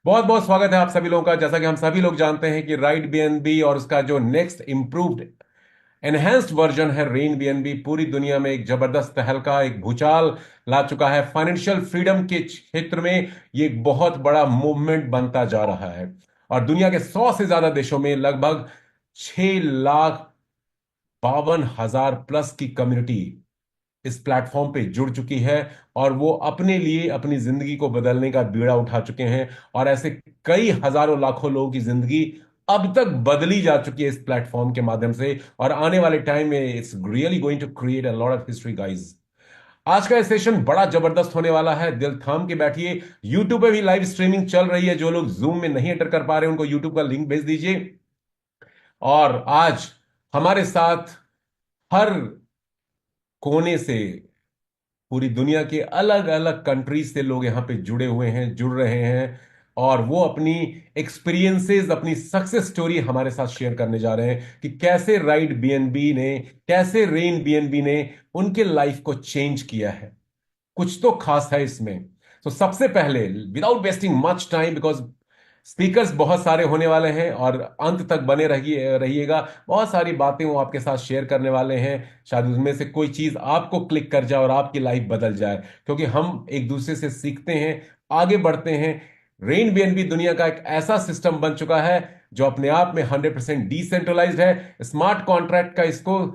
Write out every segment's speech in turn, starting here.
बहुत बहुत स्वागत है आप सभी लोगों का। जैसा कि हम सभी लोग जानते हैं कि राइड बीएनबी और उसका जो नेक्स्ट इंप्रूव्ड एनहेंस्ड वर्जन है रेन बीएनबी पूरी दुनिया में एक जबरदस्त तहलका, एक भूचाल ला चुका है। फाइनेंशियल फ्रीडम के क्षेत्र में ये एक बहुत बड़ा मूवमेंट बनता जा रहा है और दुनिया के 100 से ज्यादा देशों में लगभग 6,52,000 प्लस की कम्युनिटी इस प्लेटफॉर्म पे जुड़ चुकी है और वो अपने लिए अपनी जिंदगी को बदलने का बीड़ा उठा चुके हैं। और ऐसे कई हजारों लाखों लोगों की जिंदगी अब तक बदली जा चुकी है इस प्लेटफॉर्म के माध्यम से, और आने वाले टाइम में it's really going to create a lot of history guys. आज का सेशन बड़ा जबरदस्त होने वाला है, दिल थाम के बैठिए। यूट्यूब पे भी लाइव स्ट्रीमिंग चल रही है, जो लोग जूम में नहीं एंटर कर पा रहे उनको यूट्यूब का लिंक भेज दीजिए। और आज हमारे साथ हर कोने से, पूरी दुनिया के अलग अलग कंट्रीज से लोग यहां पे जुड़े हुए हैं, जुड़ रहे हैं, और वो अपनी एक्सपीरियंसेस, अपनी सक्सेस स्टोरी हमारे साथ शेयर करने जा रहे हैं कि कैसे राइड बीएनबी ने, कैसे रेन बीएनबी ने उनके लाइफ को चेंज किया है। कुछ तो खास है इसमें। तो सबसे पहले, without wasting much time, because speakers बहुत सारे होने वाले हैं और अंत तक बने रहिएगा। बहुत सारी बातें वो आपके साथ शेयर करने वाले हैं। शायद उसमें से कोई चीज आपको क्लिक कर जाए और आपकी लाइफ बदल जाए, क्योंकि हम एक दूसरे से सीखते हैं, आगे बढ़ते हैं। रेन बीएनबी दुनिया का एक ऐसा सिस्टम बन चुका है जो अपने आप में 100% डिसेंट्रलाइज्ड है। स्मार्ट कॉन्ट्रैक्ट का इसको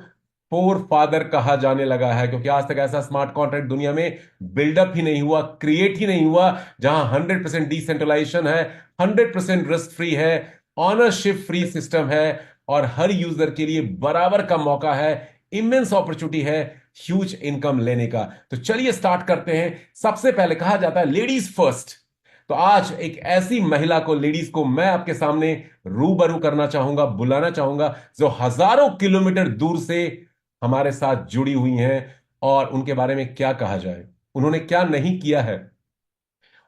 फोर फादर कहा जाने लगा है, क्योंकि आज तक ऐसा स्मार्ट कॉन्ट्रैक्ट दुनिया में बिल्डअप ही नहीं हुआ, क्रिएट ही नहीं हुआ, जहां 100% डिसेंट्रलाइजेशन है, 100% रिस्क फ्री है, ऑनरशिप फ्री सिस्टम है, और हर यूजर के लिए बराबर का मौका है, इमेंस अपॉर्चुनिटी है ह्यूज इनकम लेने का। तो चलिए स्टार्ट करते हैं। सबसे पहले कहा जाता है लेडीज फर्स्ट। तो आज एक ऐसी महिला को, लेडीज को मैं आपके सामने रूबरू करना चाहूंगा, बुलाना चाहूंगा, जो हजारों किलोमीटर दूर से हमारे साथ जुड़ी हुई हैं। और उनके बारे में क्या कहा जाए, उन्होंने क्या नहीं किया है।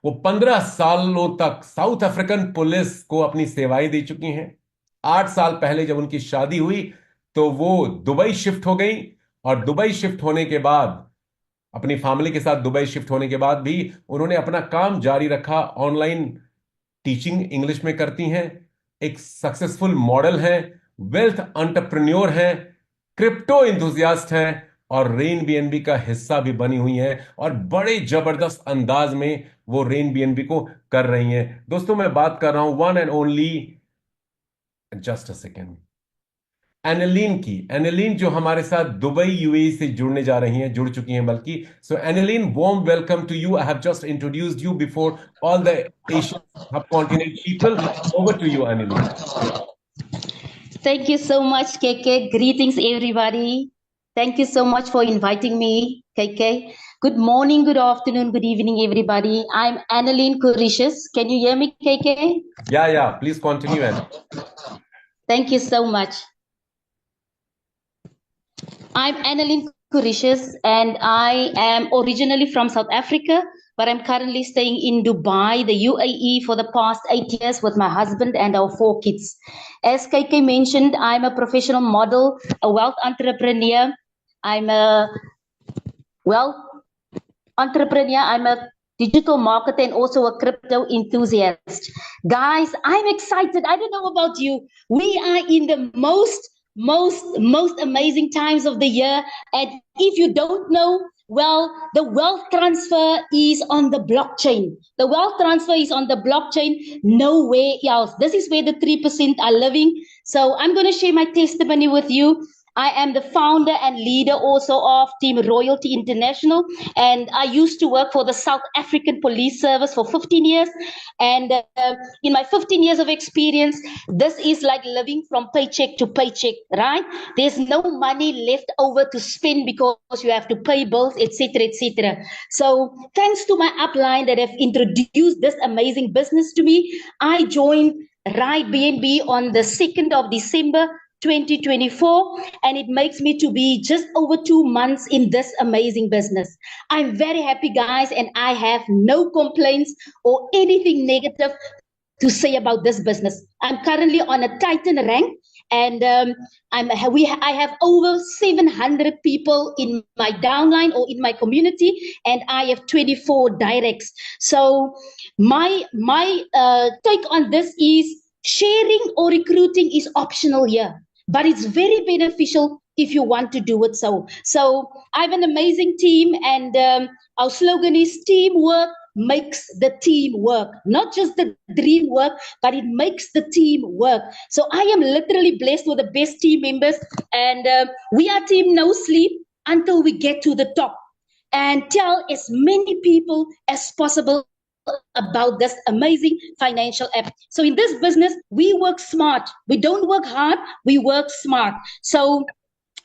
वो 15 सालों तक साउथ अफ्रीकन पुलिस को अपनी सेवाएं दे चुकी हैं। 8 साल पहले जब उनकी शादी हुई तो वो दुबई शिफ्ट हो गई, और दुबई शिफ्ट होने के बाद, अपनी फैमिली के साथ दुबई शिफ्ट होने के बाद भी उन्होंने अपना काम जारी रखा। ऑनलाइन टीचिंग इंग्लिश में करती हैं, एक सक्सेसफुल मॉडल हैं, वेल्थ एंटरप्रेन्योर हैं, क्रिप्टो इंथुजियास्ट हैं, और रेन बीएनबी का हिस्सा भी बनी हुई हैं, और बड़े जबरदस्त अंदाज में वो रेन बीएनबी को कर रही हैं। दोस्तों, मैं बात कर रहा हूं one and only, just a second, एनेलिन की। एनेलिन जो हमारे साथ दुबई यूएई से जुड़ने जा रही हैं, जुड़ चुकी हैं बल्कि। So Anneline, warm welcome to you. I have just introduced you before all the Asian subcontinent people. Over to you Anneline. Thank you so much, KK. Greetings, everybody. Thank you so much for inviting me, KK. Good morning, good afternoon, good evening, everybody. I'm Annalene Kurishis. Can you hear me, KK? या please continue एन। Thank you so much. I'm Annalene Kurishis, and I am originally from South Africa, but I'm currently staying in Dubai, the UAE, for the past 8 years with my husband and our 4 kids. As KK mentioned, I'm a professional model, a wealth entrepreneur. I'm a wealth entrepreneur. I'm a digital marketer and also a crypto enthusiast. Guys, I'm excited. I don't know about you. We are in the most amazing times of the year. And if you don't know, well, the wealth transfer is on the blockchain. The wealth transfer is on the blockchain, nowhere else. This is where the 3% are living. So I'm going to share my testimony with you. I am the founder and leader also of Team Royalty International, and I used to work for the South African Police Service for 15 years. And in my 15 years of experience, this is like living from paycheck to paycheck, right? There's no money left over to spend because you have to pay bills, etc., etc. So thanks to my upline that have introduced this amazing business to me, I joined Ride BNB on the 2nd of December 2024, and it makes me to be just over 2 months in this amazing business. I'm very happy, guys, and I have no complaints or anything negative to say about this business. I'm currently on a Titan rank, and I have over 700 people in my downline or in my community, and I have 24 directs. So my take on this is sharing or recruiting is optional here, but it's very beneficial if you want to do it. So I have an amazing team, and our slogan is teamwork makes the team work, not just the dream work, but it makes the team work. So I am literally blessed with the best team members, and we are team no sleep until we get to the top, and tell as many people as possible about this amazing financial app. So in this business, we work smart. We don't work hard, we work smart. So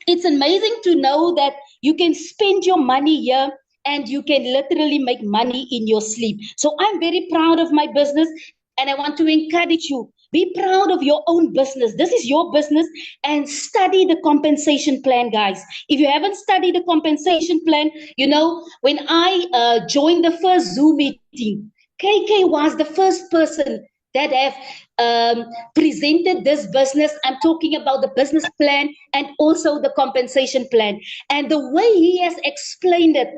it's amazing to know that you can spend your money here and you can literally make money in your sleep. So I'm very proud of my business, and I want to encourage you. Be proud of your own business. This is your business, and study the compensation plan, guys. If you haven't studied the compensation plan, when I joined the first Zoom meeting, KK was the first person that have presented this business. I'm talking about the business plan and also the compensation plan. And the way he has explained it,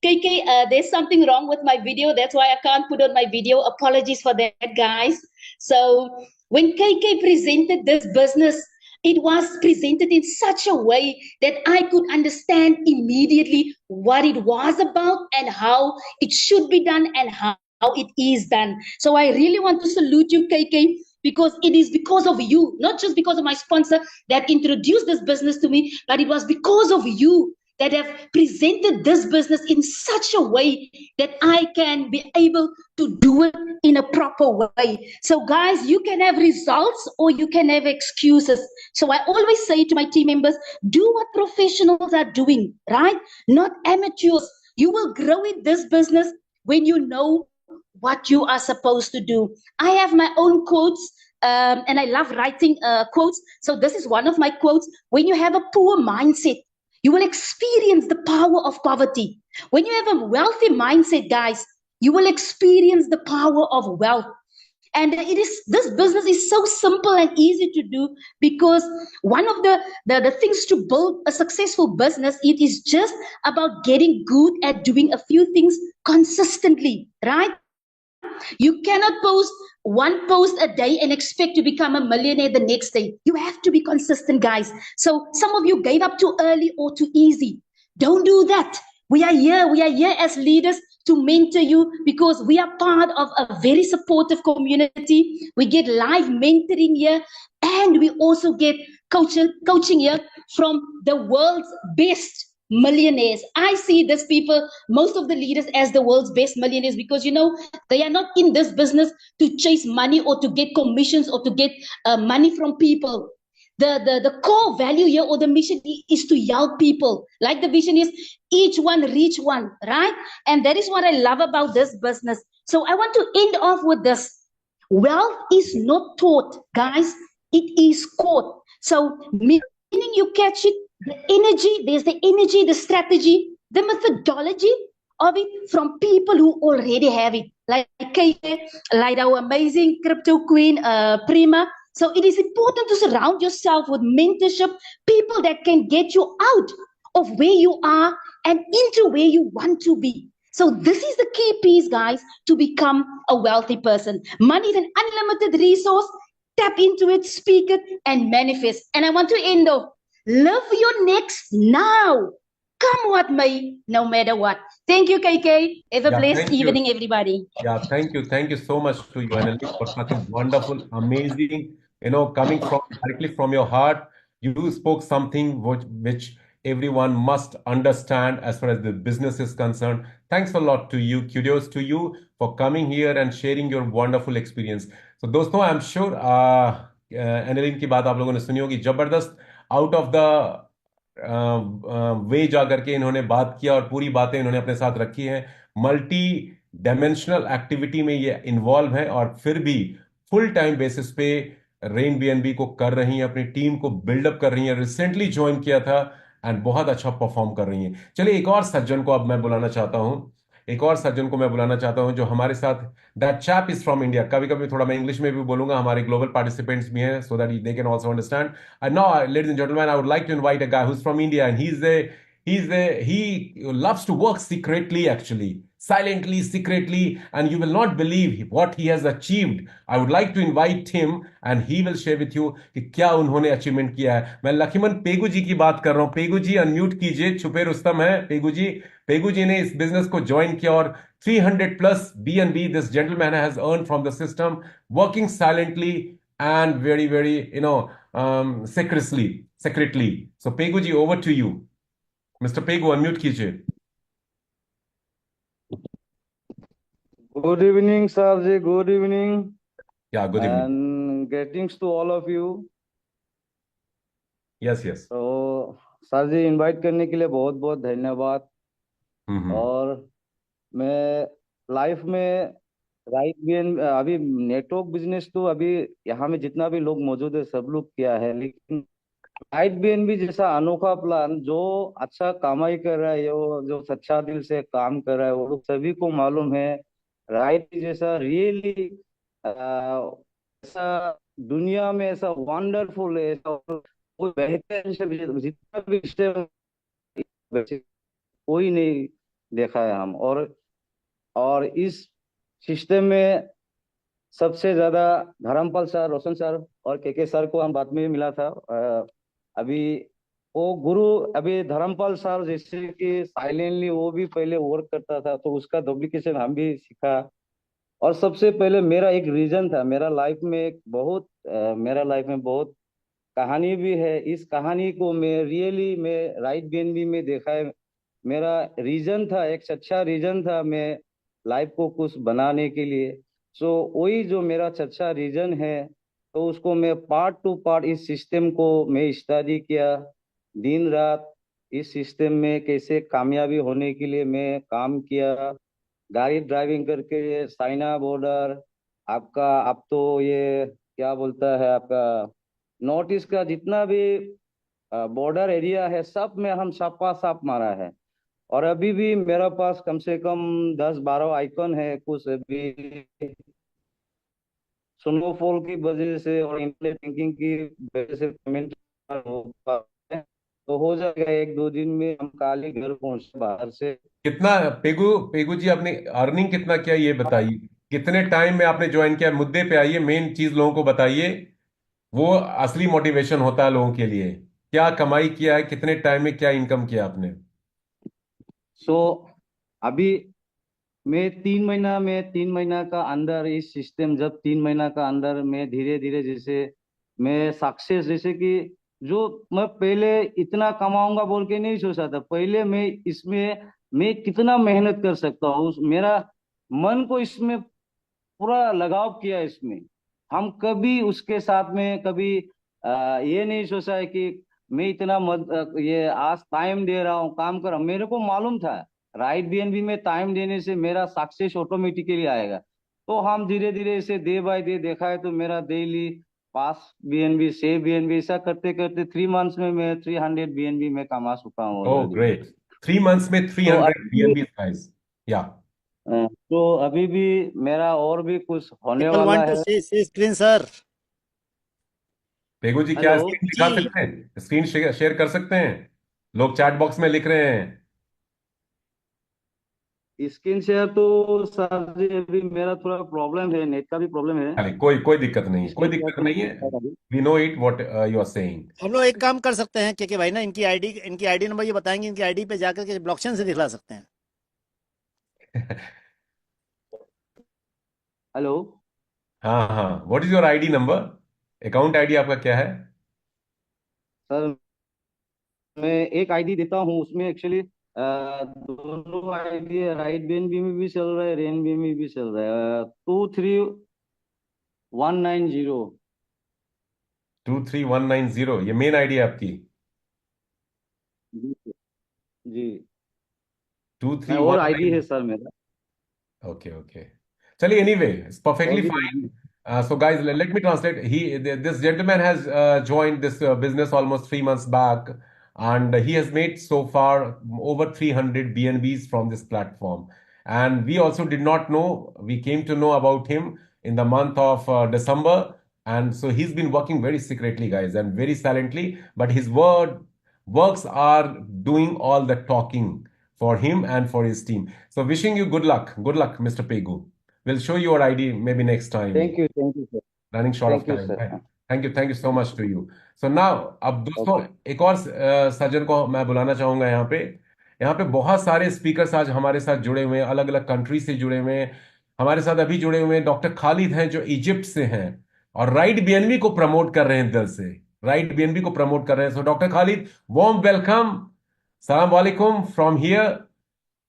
KK, there's something wrong with my video. That's why I can't put on my video. Apologies for that, guys. So when KK presented this business, it was presented in such a way that I could understand immediately what it was about and how it should be done and how it is done. So I really want to salute you, KK, because it is because of you, not just because of my sponsor that introduced this business to me, but it was because of you that have presented this business in such a way that I can be able to do it in a proper way. So guys, you can have results or you can have excuses. So I always say to my team members, do what professionals are doing, right? Not amateurs. You will grow in this business when you know what you are supposed to do. I have my own quotes, and I love writing quotes. So this is one of my quotes. When you have a poor mindset, you will experience the power of poverty. When you have a wealthy mindset, guys, you will experience the power of wealth. And this business is so simple and easy to do, because one of the things to build a successful business, it is just about getting good at doing a few things consistently, right? You cannot post one post a day and expect to become a millionaire the next day. You have to be consistent, guys. So some of you gave up too early or too easy. Don't do that. We are here as leaders to mentor you, because we are part of a very supportive community. We get live mentoring here, and we also get coaching here from the world's best millionaires. I see these people, most of the leaders, as the world's best millionaires, because they are not in this business to chase money or to get commissions or to get money from people. The core value here, or the mission, is to help people. Like the vision is each one reach one, right? And that is what I love about this business. So I want to end off with this. Wealth is not taught, guys. It is caught. So meaning you catch it, the energy, there's the energy, the strategy, the methodology of it from people who already have it. Like our amazing crypto queen, Prima. So it is important to surround yourself with mentorship, people that can get you out of where you are and into where you want to be. So this is the key piece, guys, to become a wealthy person. Money is an unlimited resource. Tap into it, speak it, and manifest. And I want to end off. Live your next now. Come what may, no matter what. Thank you, KK. Have a blessed evening, everybody. Yeah, thank you. Thank you so much to you, Annalyn, for such a wonderful, amazing, coming directly from your heart. You spoke something which everyone must understand as far as the business is concerned. Thanks a lot to you. Kudos to you for coming here and sharing your wonderful experience. So दोस्तों, I'm sure Annalyn की बात आप लोगों ने सुनी होगी, जबरदस्त, out of the way जा करके इन्होंने बात किया और पूरी बातें इन्होंने अपने साथ रखी हैं। मल्टी डायमेंशनल एक्टिविटी में ये इन्वॉल्व है और फिर भी फुल टाइम बेसिस पे रेन बीएनबी को कर रही हैं, अपनी टीम को बिल्डअप कर रही हैं, रिसेंटली ज्वाइन किया था एंड बहुत अच्छा परफॉर्म कर रही हैं। चलिए एक और सज्जन को अब मैं बुलाना चाहता हूं। एक और सज्जन को मैं बुलाना चाहता हूं जो हमारे साथ, that chap is from India. कभी कभी थोड़ा मैं इंग्लिश में भी बोलूंगा, हमारे ग्लोबल पार्टिसिपेंट्स भी हैं, so that they can also understand. And now ladies and gentleman, I would like to invite a guy who is from India, and he loves to work secretly, actually, silently, secretly, and you will not believe what he has achieved. I would like to invite him, and he will share with you कि क्या उन्होंने achievement किया है। मैं लक्ष्मण पेगू जी की बात कर रहा हूं। पेगू जी अनम्यूट कीजिए, छुपे रुस्तम है पेगू जी। पेगू जी ने इस बिजनेस को ज्वाइन किया और 300 plus BNB this gentleman has earn from the system, working silently and very, very, secretly. So Pegu ji, over to you. Mr. Pegu, unmute कीजिए। Good evening, sir. Good evening, Yeah, good evening. and greetings to all of you. Yes, yes. तो sir जी, invite करने के लिए बहुत बहुत धन्यवाद। हम्म। और मैं लाइफ में राइट बीएन अभी नेटवर्क बिजनेस तो अभी यहाँ में जितना भी लोग मौजूद है सब लोग किया है, लेकिन राइट बीएनबी जैसा अनोखा प्लान जो अच्छा कमाई कर रहा है, जो सच्चा दिल से काम कर रहा है, वो लोग सभी को मालूम है। राइट जैसा रियली ऐसा दुनिया में ऐसा वंडरफुल है, ऐसा कोई बेहतर जितना भी system कोई नहीं देखा है हम। और इस सिस्टम में सबसे ज्यादा धर्मपाल सर, रोशन सर और के सर को हम बाद में मिला था। अभी वो गुरु, अभी धर्मपाल सर जैसे कि साइलेंटली वो भी पहले वर्क करता था, तो उसका डुप्लीकेशन हम भी सीखा। और सबसे पहले मेरा एक रीजन था, मेरा लाइफ में बहुत कहानी भी है। इस कहानी को मैं राइट बीएनबी में देखा है। मेरा रीजन था, एक सच्चा रीजन था, मैं लाइफ को कुछ बनाने के लिए। सो वही जो मेरा सच्चा रीजन है, तो उसको मैं पार्ट टू पार्ट इस सिस्टम को मैं स्टडी किया दिन रात। इस सिस्टम में कैसे कामयाबी होने के लिए मैं काम किया। गाड़ी ड्राइविंग करके चाइना बॉर्डर, आपका अब तो ये क्या बोलता है, आपका नॉर्थ ईस्ट का जितना भी बॉर्डर एरिया है, सब में हम छापा छाप मारा है। और अभी भी मेरा पास कम से कम 10-12 आइकन है। कुछ अभी स्नोफॉल की वजह से और इंटरनेट बैंकिंग की वजह से पेमेंट हो पाता है, तो हो जाएगा 1-2 दिन में। हम कल ही घर पहुंचे बाहर से। कितना, पेगू पेगू जी, आपने अर्निंग कितना किया ये बताइए। कितने टाइम में आपने ज्वाइन किया? मुद्दे पे आइए, मेन चीज लोगों को बताइए। वो असली मोटिवेशन होता है लोगों के लिए। क्या कमाई किया है, कितने टाइम में क्या इनकम किया आपने? सो अभी मैं 3 महीना का अंदर इस सिस्टम, जब 3 महीना का अंदर मैं धीरे धीरे जैसे मैं सक्सेस, जैसे कि जो मैं पहले इतना कमाऊंगा बोल के नहीं सोचा था। पहले मैं इसमें मैं कितना मेहनत कर सकता हूँ, मेरा मन को इसमें पूरा लगाव किया इसमें। हम कभी उसके साथ में कभी ये नहीं सोचा है कि मैं इतना ये आज टाइम दे रहा हूँ काम कर। मेरे को मालूम था राइट बीएनबी में टाइम देने से मेरा सक्सेस ऑटोमेटिकली आएगा। तो हम धीरे धीरे इसे डे बाय डे देखा है, तो मेरा डेली 5 BNB 6 BNB ऐसा करते करते 3 मंथ्स में मैं 300 BNB में कमा चुका हूँ ओह ऑलरेडी। ग्रेट, 3 मंथ्स में तो 300 अभी BNB गाइस। या तो अभी भी मेरा और भी कुछ होने People वाला want to है। see screen, sir. पेगू जी, क्या हेलो स्क्रीन दिखा जी। सकते हैं? स्क्रीन शेयर कर सकते हैं? लोग चैट बॉक्स में लिख रहे हैं। स्क्रीन शेयर तो सर जी अभी मेरा थोड़ा प्रॉब्लम है, नेट का भी प्रॉब्लम है। अरे कोई कोई दिक्कत नहीं, कोई स्क्रीन शेयर दिक्कत तो नहीं नहीं है। हो पाएगा अभी। We know it what you are saying. हम लोग एक काम कर सकते हैं के भाई ना, इनकी आईडी नंबर ये बताएंगे, इनकी आईडी पे जाकर के ब्लॉकचेन से दिखला सकते हैं। हेलो हाँ हाँ, what is your ID number? Account ID आपका क्या है? सर, मैं एक आईडी देता हूँ, उसमें एक्चुअली दोनों आईडी है। राइट बीएनबी में भी चल रहा है, रेन बी में भी चल रहा है। 23190। 23190, ये मेन आईडी है आपकी? जी जी। टू मैं थ्री और वन आईडी है नाइन सर मेरा। ओके ओके, चलिए, एनीवे, इट्स और परफेक्टली भी fine. So guys, let me translate. This gentleman has joined this business almost 3 months back, and he has made so far over 300 BNBs from this platform. and we also did not know. We came to know about him in the month of December, and so he's been working very secretly, guys, and very silently, but his works are doing all the talking for him and for his team. So wishing you good luck, Mr. Pegu. We'll show you our ID maybe next time. thank you, sir. Running short of Thank you, time. sir. Thank you so much to you. So now, अब दोस्तों Okay. एक और सज्जन को मैं बुलाना चाहूंगा यहाँ पे. यहाँ पे बहुत सारे स्पीकर्स आज हमारे साथ जुड़े हुए हैं, अलग अलग कंट्री से जुड़े हुए हैं. हमारे साथ अभी जुड़े हुए हैं डॉक्टर खालिद हैं, जो इजिप्ट से हैं और राइट बीएनबी को प्रमोट कर रहे हैं दिल से. राइट बीएनबी को प्रमोट कर रहे हैं. So doctor Khalid, warm welcome. सलाम वालेकुम from here.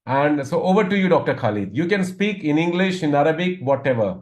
And so over to you doctor Khalid. You can speak in English, in Arabic, whatever.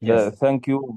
Yes. Thank you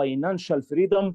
financial freedom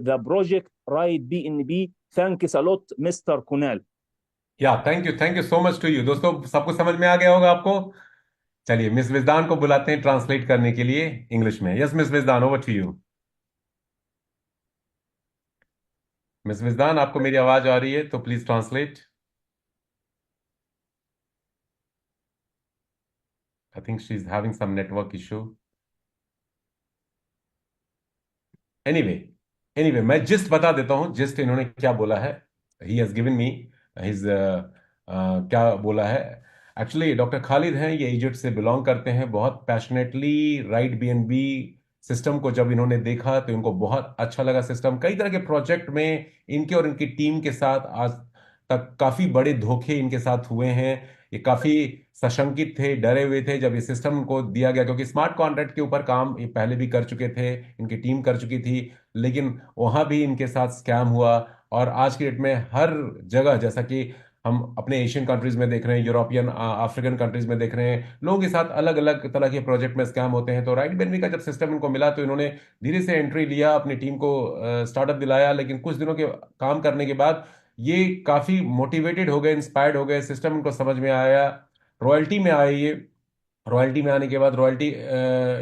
the project right BNB. Thanks a lot Mr. Kunal. Thank you so much to you. दोस्तों, सब कुछ समझ में आ गया होगा आपको. चलिए miss Wijdan को बुलाते हैं ट्रांसलेट करने के लिए इंग्लिश में. Yes miss Wijdan, over to you. Miss Wijdan, आपको मेरी आवाज आ रही है तो please translate. I think she's having some network issue. Anyway, मैं जिस्ट बता देता हूं. जिस्ट इन्होंने क्या बोला है. He has given me his क्या बोला है. एक्चुअली डॉक्टर खालिद हैं, ये इजिप्ट से बिलोंग करते हैं. बहुत पैशनेटली राइट बीएनबी सिस्टम को जब इन्होंने देखा तो इनको बहुत अच्छा लगा सिस्टम. कई तरह के प्रोजेक्ट में इनके और इनकी टीम के साथ आज तक काफी बड़े धोखे इनके साथ हुए हैं. ये काफी सशंकित थे, डरे हुए थे जब ये सिस्टम को दिया गया, क्योंकि स्मार्ट कॉन्ट्रैक्ट के ऊपर काम ये पहले भी कर चुके थे, इनकी टीम कर चुकी थी, लेकिन वहां भी इनके साथ स्कैम हुआ. और आज की डेट में हर जगह, जैसा कि हम अपने एशियन कंट्रीज में देख रहे हैं, यूरोपियन अफ्रीकन कंट्रीज में देख रहे हैं, लोगों के साथ अलग अलग तरह के प्रोजेक्ट में स्कैम होते हैं। तो राइट बीएनबी का जब सिस्टम इनको मिला तो इन्होंने धीरे से एंट्री लिया, अपनी टीम को स्टार्टअप दिलाया, लेकिन कुछ दिनों के काम करने के बाद ये काफी मोटिवेटेड हो गए, इंस्पायर्ड हो गए, सिस्टम इनको समझ में आया, रॉयल्टी में आए ये। रॉयल्टी में आने के बाद रॉयल्टी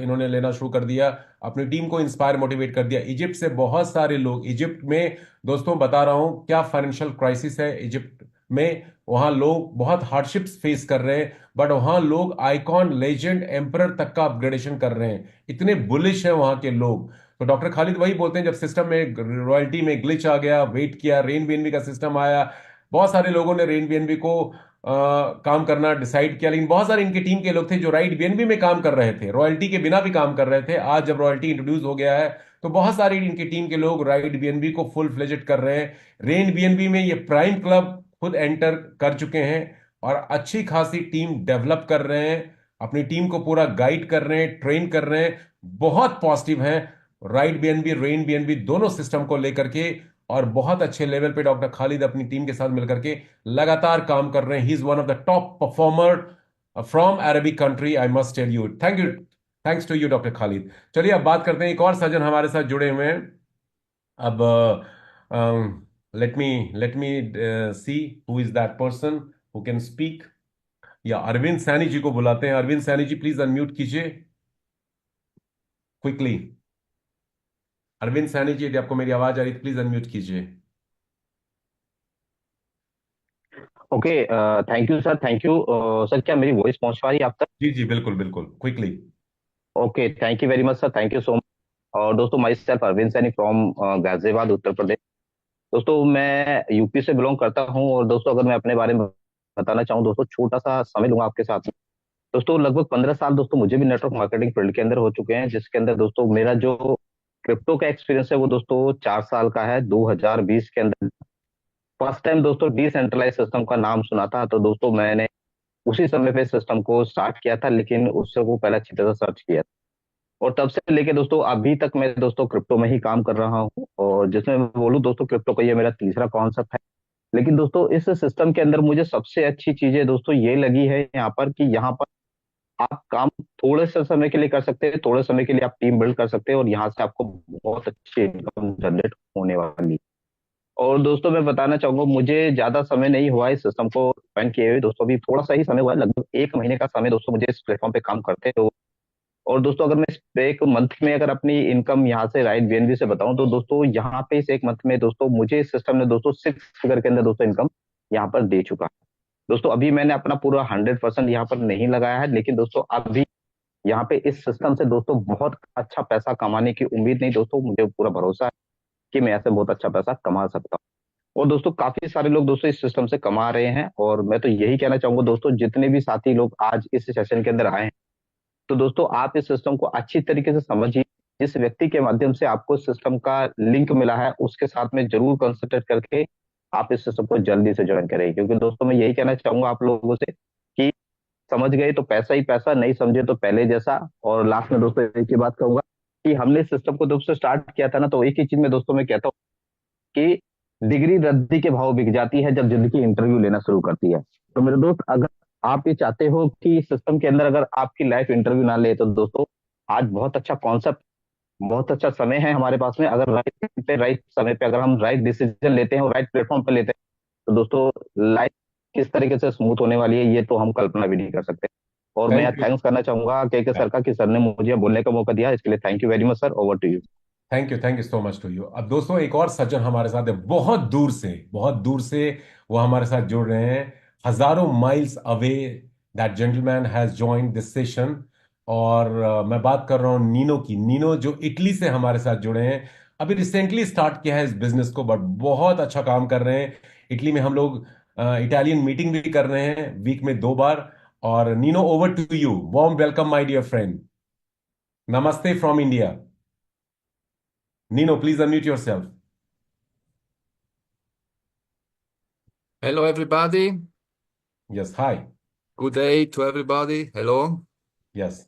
इन्होंने लेना शुरू कर दिया, अपनी टीम को इंस्पायर मोटिवेट कर दिया। इजिप्ट से बहुत सारे लोग, इजिप्ट में दोस्तों बता रहा हूं क्या फाइनेंशियल क्राइसिस है इजिप्ट में, वहां लोग बहुत हार्डशिप्स फेस कर रहे हैं, बट वहां लोग आइकॉन, लेजेंड, एम्परर तक का अपग्रेडेशन कर रहे हैं, इतने बुलिश हैं वहां के लोग। तो डॉक्टर खालिद वही बोलते हैं, जब सिस्टम में रॉयल्टी में ग्लिच आ गया, वेट किया, रेन बीएनबी का सिस्टम आया, बहुत सारे लोगों ने रेन बीएनबी को काम करना डिसाइड किया, लेकिन बहुत सारे इनके टीम के लोग थे जो राइट बीएनबी में काम कर रहे थे, रॉयल्टी के बिना भी काम कर रहे थे। आज जब रॉयल्टी इंट्रोड्यूस हो गया है तो बहुत सारे इनकी टीम के लोग राइट बीएनबी को फुल फ्लेजेड कर रहे हैं। रेन बीएनबी में ये प्राइम क्लब खुद एंटर कर चुके हैं और अच्छी खासी टीम डेवलप कर रहे हैं, अपनी टीम को पूरा गाइड कर रहे हैं, ट्रेन कर रहे हैं, बहुत पॉजिटिव हैं राइट बीएनबी रेन बीएनबी दोनों सिस्टम को लेकर के। और बहुत अच्छे लेवल पे डॉक्टर खालिद अपनी टीम के साथ मिलकर के लगातार काम कर रहे हैं। He is one of the top performer from Arabic country, I must tell you. Thank you, thanks to you doctor Khalid. चलिए अब बात करते हैं, एक और सज्जन हमारे साथ जुड़े हुए हैं। अब let me see who is that person who can speak. या अरविंद सैनी जी को बुलाते हैं। अरविंद सैनी जी प्लीज अनम्यूट कीजिए क्विकली। अरविंद सैनी जी यदि आपको मेरी आवाज आ रही है प्लीज अनम्यूट कीजिए। Okay, thank you sir, thank you. Sir क्या मेरी वॉइस पहुंच पा रही है आप तक? जी जी बिल्कुल बिल्कुल, quickly. Okay, thank you very much sir, thank you so much. और दोस्तों, myself Arvind Saini from Ghaziabad, Uttar Pradesh. दोस्तों, मैं यूपी से बिलोंग करता हूं। और दोस्तों, अगर मैं अपने बारे में बताना चाहूँ दोस्तों, छोटा सा समय लूंगा आपके साथ में। दोस्तों, लगभग 15 साल दोस्तों मुझे भी नेटवर्क मार्केटिंग फील्ड के अंदर हो चुके हैं, जिसके अंदर दोस्तों मेरा जो क्रिप्टो का एक्सपीरियंस है वो दोस्तों 4 साल का है। 2020 के अंदर फर्स्ट टाइम दोस्तों डिसेंट्रलाइज सिस्टम का नाम सुना था, तो दोस्तों मैंने उसी समय पे सिस्टम को स्टार्ट किया था, लेकिन उससे वो पहले अच्छी तरह सर्च किया था। और तब से लेके दोस्तों अभी तक मैं दोस्तों क्रिप्टो में ही काम कर रहा हूँ। और जिसमें मैं बोलूँ दोस्तों, क्रिप्टो का ये मेरा तीसरा कॉन्सेप्ट है। लेकिन दोस्तों इस सिस्टम के अंदर मुझे सबसे अच्छी चीजें दोस्तों ये लगी है यहाँ पर, कि यहाँ पर आप काम थोड़े से समय के लिए कर सकते हैं, थोड़े समय के लिए आप टीम बिल्ड कर सकते हैं, और यहाँ से आपको बहुत अच्छी इनकम जनरेट होने वाली है। और दोस्तों मैं बताना चाहूंगा, मुझे ज्यादा समय नहीं हुआ इस सिस्टम को ज्वाइन किए हुए दोस्तों, अभी थोड़ा सा ही समय हुआ है, लगभग 1 महीने का समय दोस्तों मुझे इस प्लेटफॉर्म पे काम करते हैं। और दोस्तों अगर मैं इस पे एक मंथ में अगर अपनी इनकम यहाँ से राइट बीएनबी से बताऊं, तो दोस्तों यहाँ पे इस एक मंथ में दोस्तों मुझे इस सिस्टम ने दोस्तों 6 फिगर के अंदर दोस्तों इनकम यहाँ पर दे चुका है। दोस्तों अभी मैंने अपना पूरा 100% यहाँ पर नहीं लगाया है, लेकिन दोस्तों अभी यहाँ पे इस सिस्टम से दोस्तों बहुत अच्छा पैसा कमाने की उम्मीद नहीं दोस्तों, मुझे पूरा भरोसा है कि मैं ऐसे बहुत अच्छा पैसा कमा सकता हूँ। और दोस्तों काफी सारे लोग दोस्तों इस सिस्टम से कमा रहे हैं। और मैं तो यही कहना चाहूंगा दोस्तों, जितने भी साथी लोग आज इस सेशन के अंदर आए हैं, तो दोस्तों आप इस सिस्टम को अच्छी तरीके से समझिए। जिस व्यक्ति के माध्यम से आपको इस सिस्टम का लिंक मिला है, उसके साथ में जरूर कंसल्टेट करके आप इस सिस्टम को जल्दी से ज्वाइन करें। क्योंकि दोस्तों मैं यही कहना चाहूंगा आप लोगों से कि समझ गए तो पैसा ही पैसा, नहीं समझे तो पहले जैसा। और लास्ट में दोस्तों एक ही बात कहूंगा कि हमने इस सिस्टम को दोस्तों स्टार्ट किया था ना, तो एक ही चीज में दोस्तों मैं कहता हूँ कि डिग्री रद्दी के भाव बिक जाती है जब जिंदगी इंटरव्यू लेना शुरू करती है। तो मेरे दोस्त, अगर आप ये चाहते हो कि सिस्टम के अंदर अगर आपकी लाइफ इंटरव्यू ना ले, तो दोस्तों आज बहुत अच्छा कॉन्सेप्ट, बहुत अच्छा समय है हमारे पास में। अगर राइट पे राइट समय पे अगर हम राइट डिसीजन लेते हैं और राइट प्लेटफॉर्म पे लेते हैं, तो दोस्तों लाइफ किस तरीके से स्मूथ होने वाली है ये तो हम कल्पना भी नहीं कर सकते। और मैं थैंक यू। थैंक्स करना चाहूंगा के सर का, कि सर ने मुझे बोलने का मौका दिया, इसके लिए thank you very much sir. Over to you. Thank you so much to you. अब दोस्तों एक और सज्जन हमारे साथ है, बहुत दूर से, बहुत दूर से वो हमारे साथ जुड़ रहे हैं, हजारों miles away. That gentleman has joined this session. और मैं बात कर रहा हूं नीनो की। नीनो जो इटली से हमारे साथ जुड़े हैं, अभी रिसेंटली स्टार्ट किया है इस बिजनेस को, बट बहुत अच्छा काम कर रहे हैं। इटली में हम लोग इटालियन मीटिंग भी कर रहे हैं वीक में 2 बार। और Nino, over to you, warm welcome my dear friend, नमस्ते from India. Nino, please unmute yourself. Hello, everybody. Yes, hi. Good day to everybody. Hello. Yes.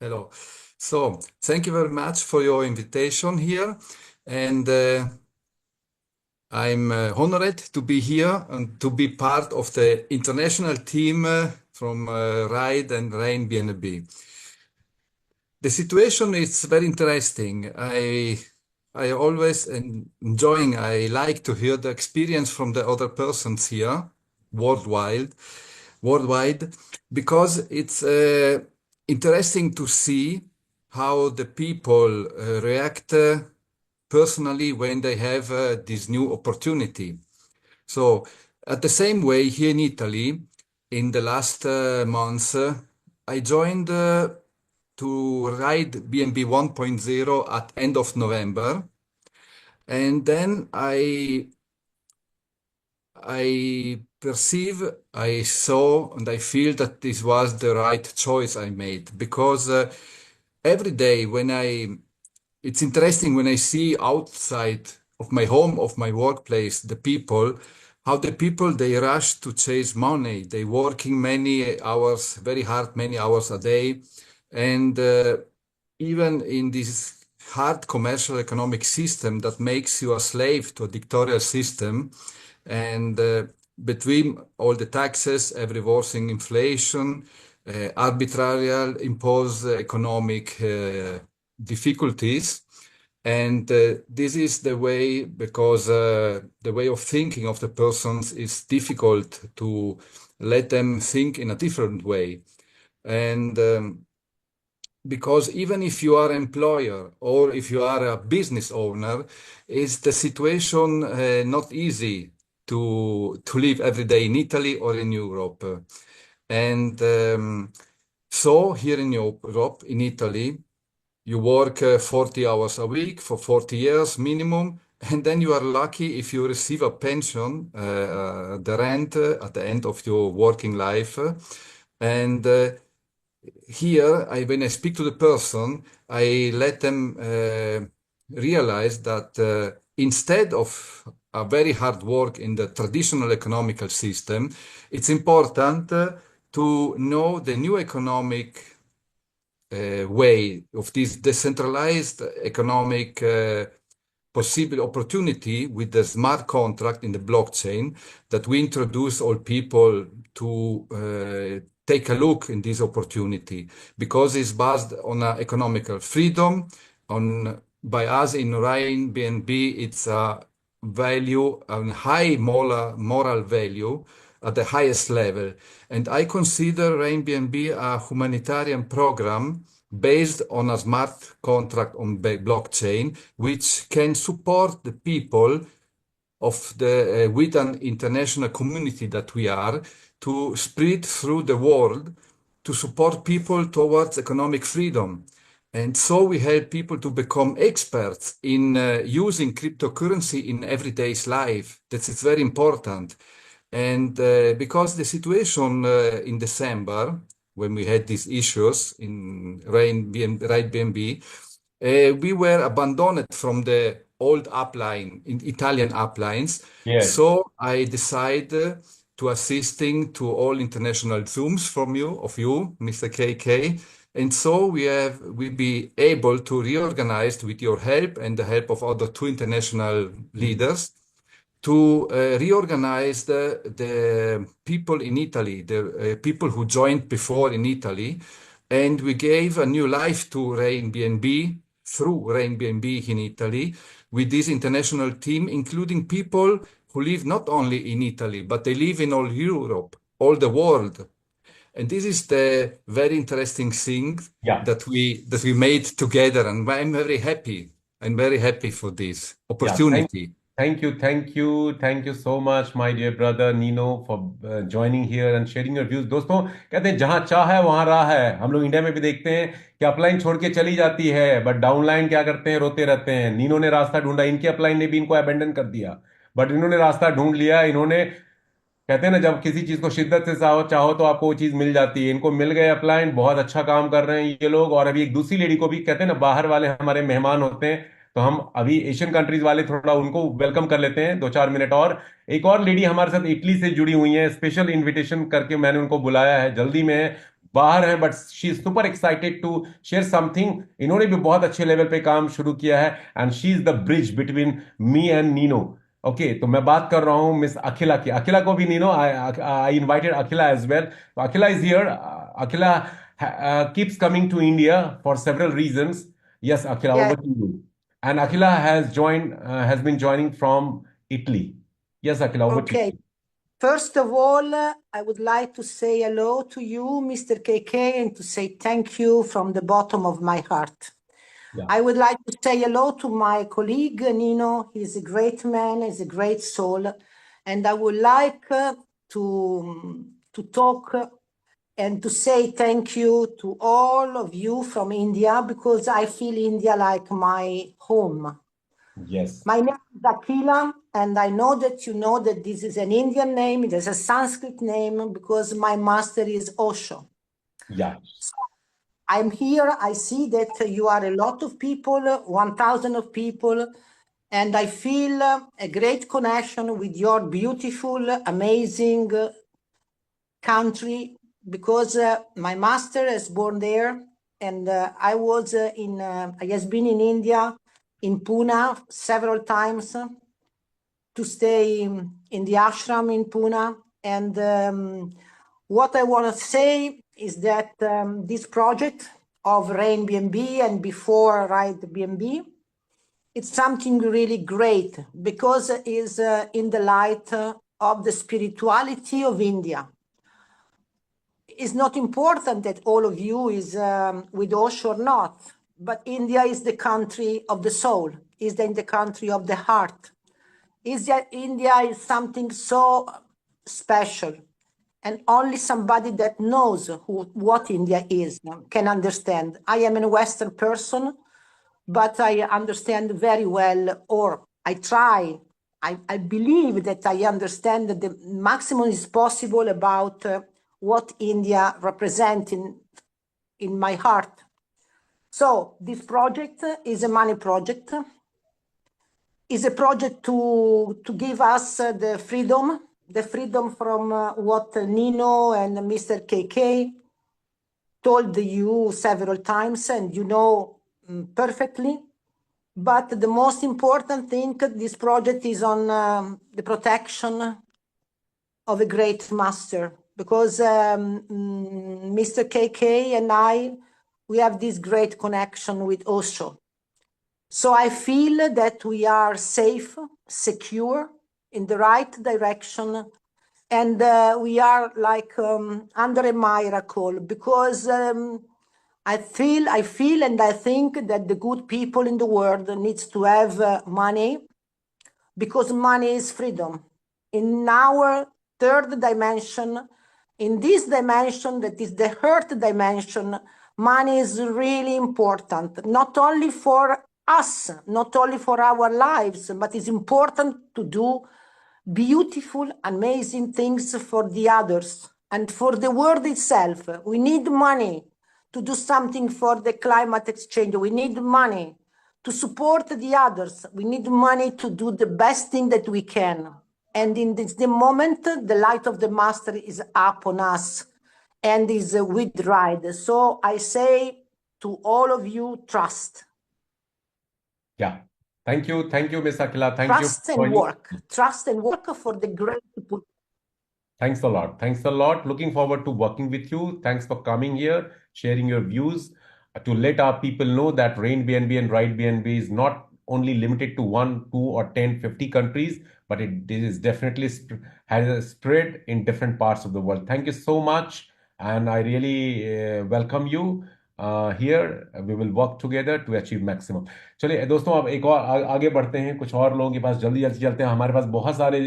Hello. So, thank you very much for your invitation here. And I'm honored to be here and to be part of the international team from Ride and Rain BNB. The situation is very interesting. I always enjoying. I like to hear the experience from the other persons here, worldwide, because it's interesting to see how the people react personally when they have this new opportunity. So, at the same way, here in Italy, in the last months, I joined to ride BNB 1.0 at end of November, and then I perceive, I saw, and I feel that this was the right choice I made because every day it's interesting when I see outside of my home, of my workplace, how the people, they rush to chase money. They working many hours, very hard, many hours a day. And even in this hard commercial economic system that makes you a slave to a dictatorial system, and between all the taxes, every worsening inflation, arbitrary imposed economic difficulties. And this is the way, because the way of thinking of the persons is difficult to let them think in a different way. And because even if you are employer or if you are a business owner, is the situation not easy to live every day in Italy or in Europe. And so here in Europe, in Italy, you work 40 hours a week for 40 years minimum, and then you are lucky if you receive a pension, the rent at the end of your working life. And here, when I speak to the person, I let them realize that instead of a very hard work in the traditional economical system, it's important to know the new economic way of this decentralized economic possible opportunity with the smart contract in the blockchain that we introduce all people to take a look in this opportunity because it's based on economical freedom. By us in Ryan BNB, it's a value, a high moral value at the highest level. And I consider Rain BNB a humanitarian program based on a smart contract on blockchain, which can support the people of the with an international community that we are to spread through the world to support people towards economic freedom. And so we help people to become experts in using cryptocurrency in everyday's life. That's very important. And because the situation in December, when we had these issues in Ride BNB, we were abandoned from the old upline, in Italian uplines. Yes. So I decided to assisting to all international Zooms of you, Mr. KK. And so we be able to reorganize with your help and the help of other two international leaders to reorganize the people in Italy, the people who joined before in Italy, and we gave a new life to Rain BNB through Rain BNB in Italy with this international team, including people who live not only in Italy, but they live in all Europe, all the world. And this is the very interesting thing that we made together, and I'm very happy. I'm very happy for this opportunity. Thank you so much, my dear brother Nino, for joining here and sharing your views. दोस्तों कहते हैं जहां चाह है वहां राह है। हम लोग इंडिया में भी देखते हैं कि अपलाइन छोड़ के चली जाती है, बट डाउनलाइन क्या करते हैं, रोते रहते हैं। नीनो ने रास्ता ढूंढा, इनकी अपलाइन ने भी इनको अबेंडन कर दिया, बट इन्होंने रास्ता ढूंढ लिया। इन्होंने कहते हैं ना, जब किसी चीज को शिद्दत से चाहो तो आपको वो चीज मिल जाती है। इनको मिल गए अपलाइन, बहुत अच्छा काम कर रहे हैं ये लोग। और अभी एक दूसरी लेडी को भी, कहते हैं ना बाहर वाले हमारे मेहमान होते हैं, तो हम अभी एशियन कंट्रीज वाले थोड़ा उनको वेलकम कर लेते हैं 2-4 मिनट। और एक और लेडी हमारे साथ इटली से जुड़ी हुई है, स्पेशल इन्विटेशन करके मैंने उनको बुलाया है, जल्दी में है, बाहर है, but she is super excited to share something. इन्होंने भी बहुत अच्छे लेवल पे काम शुरू किया है, and she is the bridge between me and Nino. Okay, तो मैं बात कर रहा हूँ मिस अखिला की। अखिला को भी नीनो, I invited Akhila as well. Akhila is here. Akhila keeps coming to India for several reasons. Yes, Akhila, Yes. over to you. And Akhila has been joining from Italy. Yes, Akhila, over to Okay. you. First of all, I would like to say hello to you, Mr. KK, and to say thank you from the bottom of my heart. Yeah. I would like to say hello to my colleague, Nino. He's a great man, he's a great soul. And I would like to talk and to say thank you to all of you from India, because I feel India like my home. Yes. My name is Akila, and I know that you know that this is an Indian name. It is a Sanskrit name because my master is Osho. Yeah. So I'm here. I see that you are a lot of people, 1,000 of people, and I feel a great connection with your beautiful, amazing country, because my master is born there, and I has been in India, in Pune several times to stay in the ashram in Pune. And what I want to say is that this project of Rain BNB and before Ride BNB, it's something really great because it is in the light of the spirituality of India. It's not important that all of you is with Osho or not, but India is the country of the soul, is the country of the heart. India is something so special, and only somebody that knows what India is can understand. I am a Western person, but I understand very well, or I try. I believe that I understand that the maximum is possible about what India represents in my heart. So this project is a money project. Is a project to give us the freedom from what Nino and Mr. KK told you several times, and you know perfectly. But the most important thing, this project is on the protection of a great master, because Mr. KK and I, we have this great connection with Osho. So I feel that we are safe, secure, in the right direction, and we are like under a miracle, because I feel and I think that the good people in the world needs to have money, because money is freedom. In our third dimension, in this dimension that is the earth dimension, money is really important, not only for us, not only for our lives, but it's important to do beautiful, amazing things for the others and for the world itself. We need money to do something for the climate exchange. We need money to support the others. We need money to do the best thing that we can. And in this the moment, the light of the master is up on us and is with ride. So I say to all of you, trust. Yeah. Thank you, Miss Akhila. Thank you Trust for and joining. work. Trust and work for the great people. Thanks a lot. Thanks a lot. Looking forward to working with you. Thanks for coming here, sharing your views, to let our people know that Rain BNB and Ride BNB is not only limited to 1, 2, or 10, 50 countries, but it is definitely has a spread in different parts of the world. Thank you so much. And I really welcome you here. We will work together to achieve maximum. चलिए दोस्तों, अब एक और आगे बढ़ते हैं। कुछ और लोगों के पास जल्दी जल्दी चलते हैं। हमारे पास बहुत सारे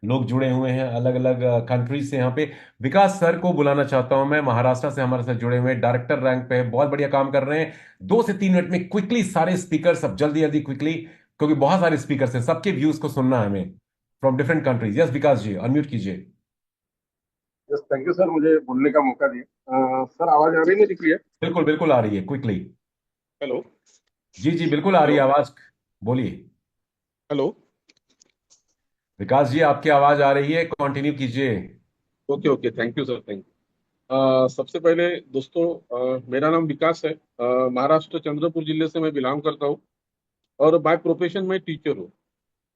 लोग जुड़े हुए हैं अलग अलग कंट्रीज से। यहाँ पे विकास सर को बुलाना चाहता हूं मैं, महाराष्ट्र से हमारे साथ जुड़े हुए हैं, डायरेक्टर रैंक पे है, बहुत बढ़िया काम कर रहे हैं। 2 से 3 मिनट में क्विकली सारे स्पीकर सब जल्दी जल्दी क्विकली, क्योंकि बहुत सारे स्पीकर हैं, सबके व्यूज को सुनना है हमें from different countries. Yes Vikas ji, unmute कीजिए। यस, थैंक यू सर, मुझे बोलने का मौका दिया। सर आवाज आ रही है मेरी क्लियर? बिल्कुल बिल्कुल आ रही है, क्विकली। हेलो। जी जी बिल्कुल आ रही है हेलो। आवाज, बोलिए। हेलो। विकास जी आपकी आवाज आ रही है, कंटिन्यू कीजिए। Okay okay, thank you sir, thank you. सबसे पहले दोस्तों, मेरा नाम विकास है। महाराष्ट्र चंद्रपुर जिले से मैं बिलोंग करता हूँ और बाय प्रोफेशन मैं टीचर हूँ।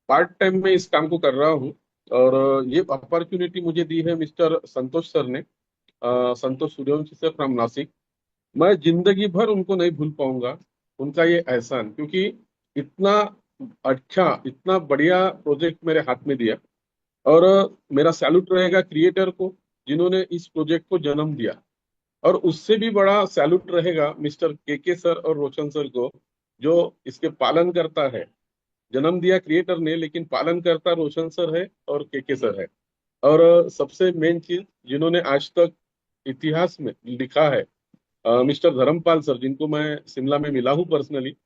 पार्ट टाइम में इस काम को कर रहा हूँ। और ये अपॉर्चुनिटी मुझे दी है मिस्टर संतोष सर ने, संतोष सूर्यवंशी सर फ्रॉम नासिक। मैं जिंदगी भर उनको नहीं भूल पाऊंगा, उनका ये एहसान, क्योंकि इतना अच्छा, इतना बढ़िया प्रोजेक्ट मेरे हाथ में दिया। और मेरा सैल्यूट रहेगा क्रिएटर को जिन्होंने इस प्रोजेक्ट को जन्म दिया। और उससे भी बड़ा सैल्यूट रहेगा मिस्टर के सर और रोशन सर को, जो इसके पालन करता है। जन्म दिया क्रिएटर ने, लेकिन पालन करता रोशन सर है और के सर है। और सबसे मेन चीज, जिन्होंने आज तक इतिहास में लिखा है, मिस्टर धर्मपाल सर, जिनको मैं शिमला में मिला हूँ पर्सनली,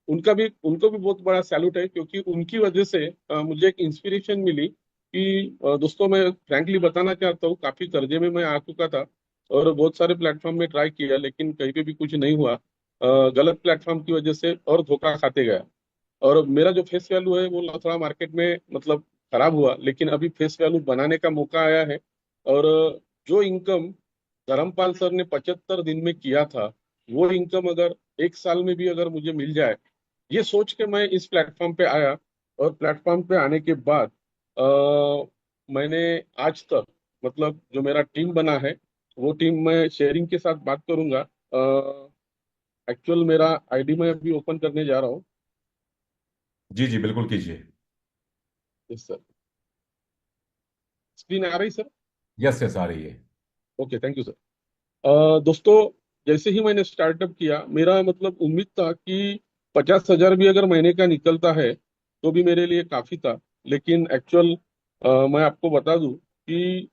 उनको भी बहुत बड़ा सैल्यूट है, क्योंकि उनकी वजह से मुझे एक इंस्पिरेशन मिली कि दोस्तों, मैं फ्रैंकली बताना चाहता हूँ, काफी कर्जे में मैं आ चुका था और बहुत सारे प्लेटफॉर्म में ट्राई किया, लेकिन कहीं पे भी कुछ नहीं हुआ, गलत प्लेटफॉर्म की वजह से, और धोखा खाते गया। और मेरा जो फेस वैल्यू है वो थोड़ा मार्केट में मतलब खराब हुआ, लेकिन अभी फेस वैल्यू बनाने का मौका आया है। और जो इनकम धर्मपाल सर ने 75 दिन में किया था, वो इनकम अगर एक साल में भी अगर मुझे मिल जाए, ये सोच के मैं इस प्लेटफॉर्म पे आया। और प्लेटफॉर्म पे आने के बाद मैंने आज तक, मतलब जो मेरा टीम बना है, वो टीम मैं शेयरिंग के साथ बात करूंगा। एक्चुअल मेरा आईडी मैं अभी ओपन करने जा रहा हूँ। जी जी, बिल्कुल कीजिए। यस सर, स्क्रीन आ रही सर? यस यस, आ रही है। Okay, thank you sir. दोस्तों, जैसे ही मैंने स्टार्टअप किया, मेरा मतलब उम्मीद था कि 50,000 भी अगर महीने का निकलता है तो भी मेरे लिए काफी था। लेकिन एक्चुअल मैं आपको बता दूं कि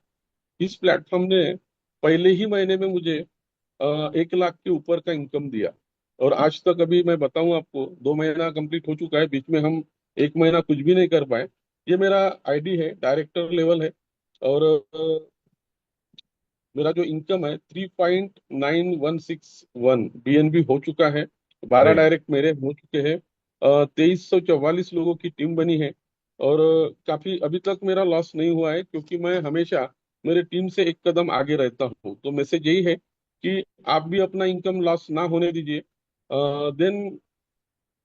इस प्लेटफॉर्म ने पहले ही महीने में मुझे 1 लाख के ऊपर का इनकम दिया। और आज तक, अभी मैं बताऊं आपको, 2 महीना कंप्लीट हो चुका है, बीच में हम 1 महीना कुछ भी नहीं कर पाए। ये मेरा आईडी है, डायरेक्टर लेवल है। और मेरा जो इनकम है 3.9161 बीएनबी हो चुका है। 12 अरे डायरेक्ट मेरे हो चुके हैं। 2344 लोगों की टीम बनी है। और काफी अभी तक मेरा लॉस नहीं हुआ है, क्योंकि मैं हमेशा मेरे टीम से एक कदम आगे रहता हूँ। तो मैसेज यही है कि आप भी अपना इनकम लॉस ना होने दीजिए। देन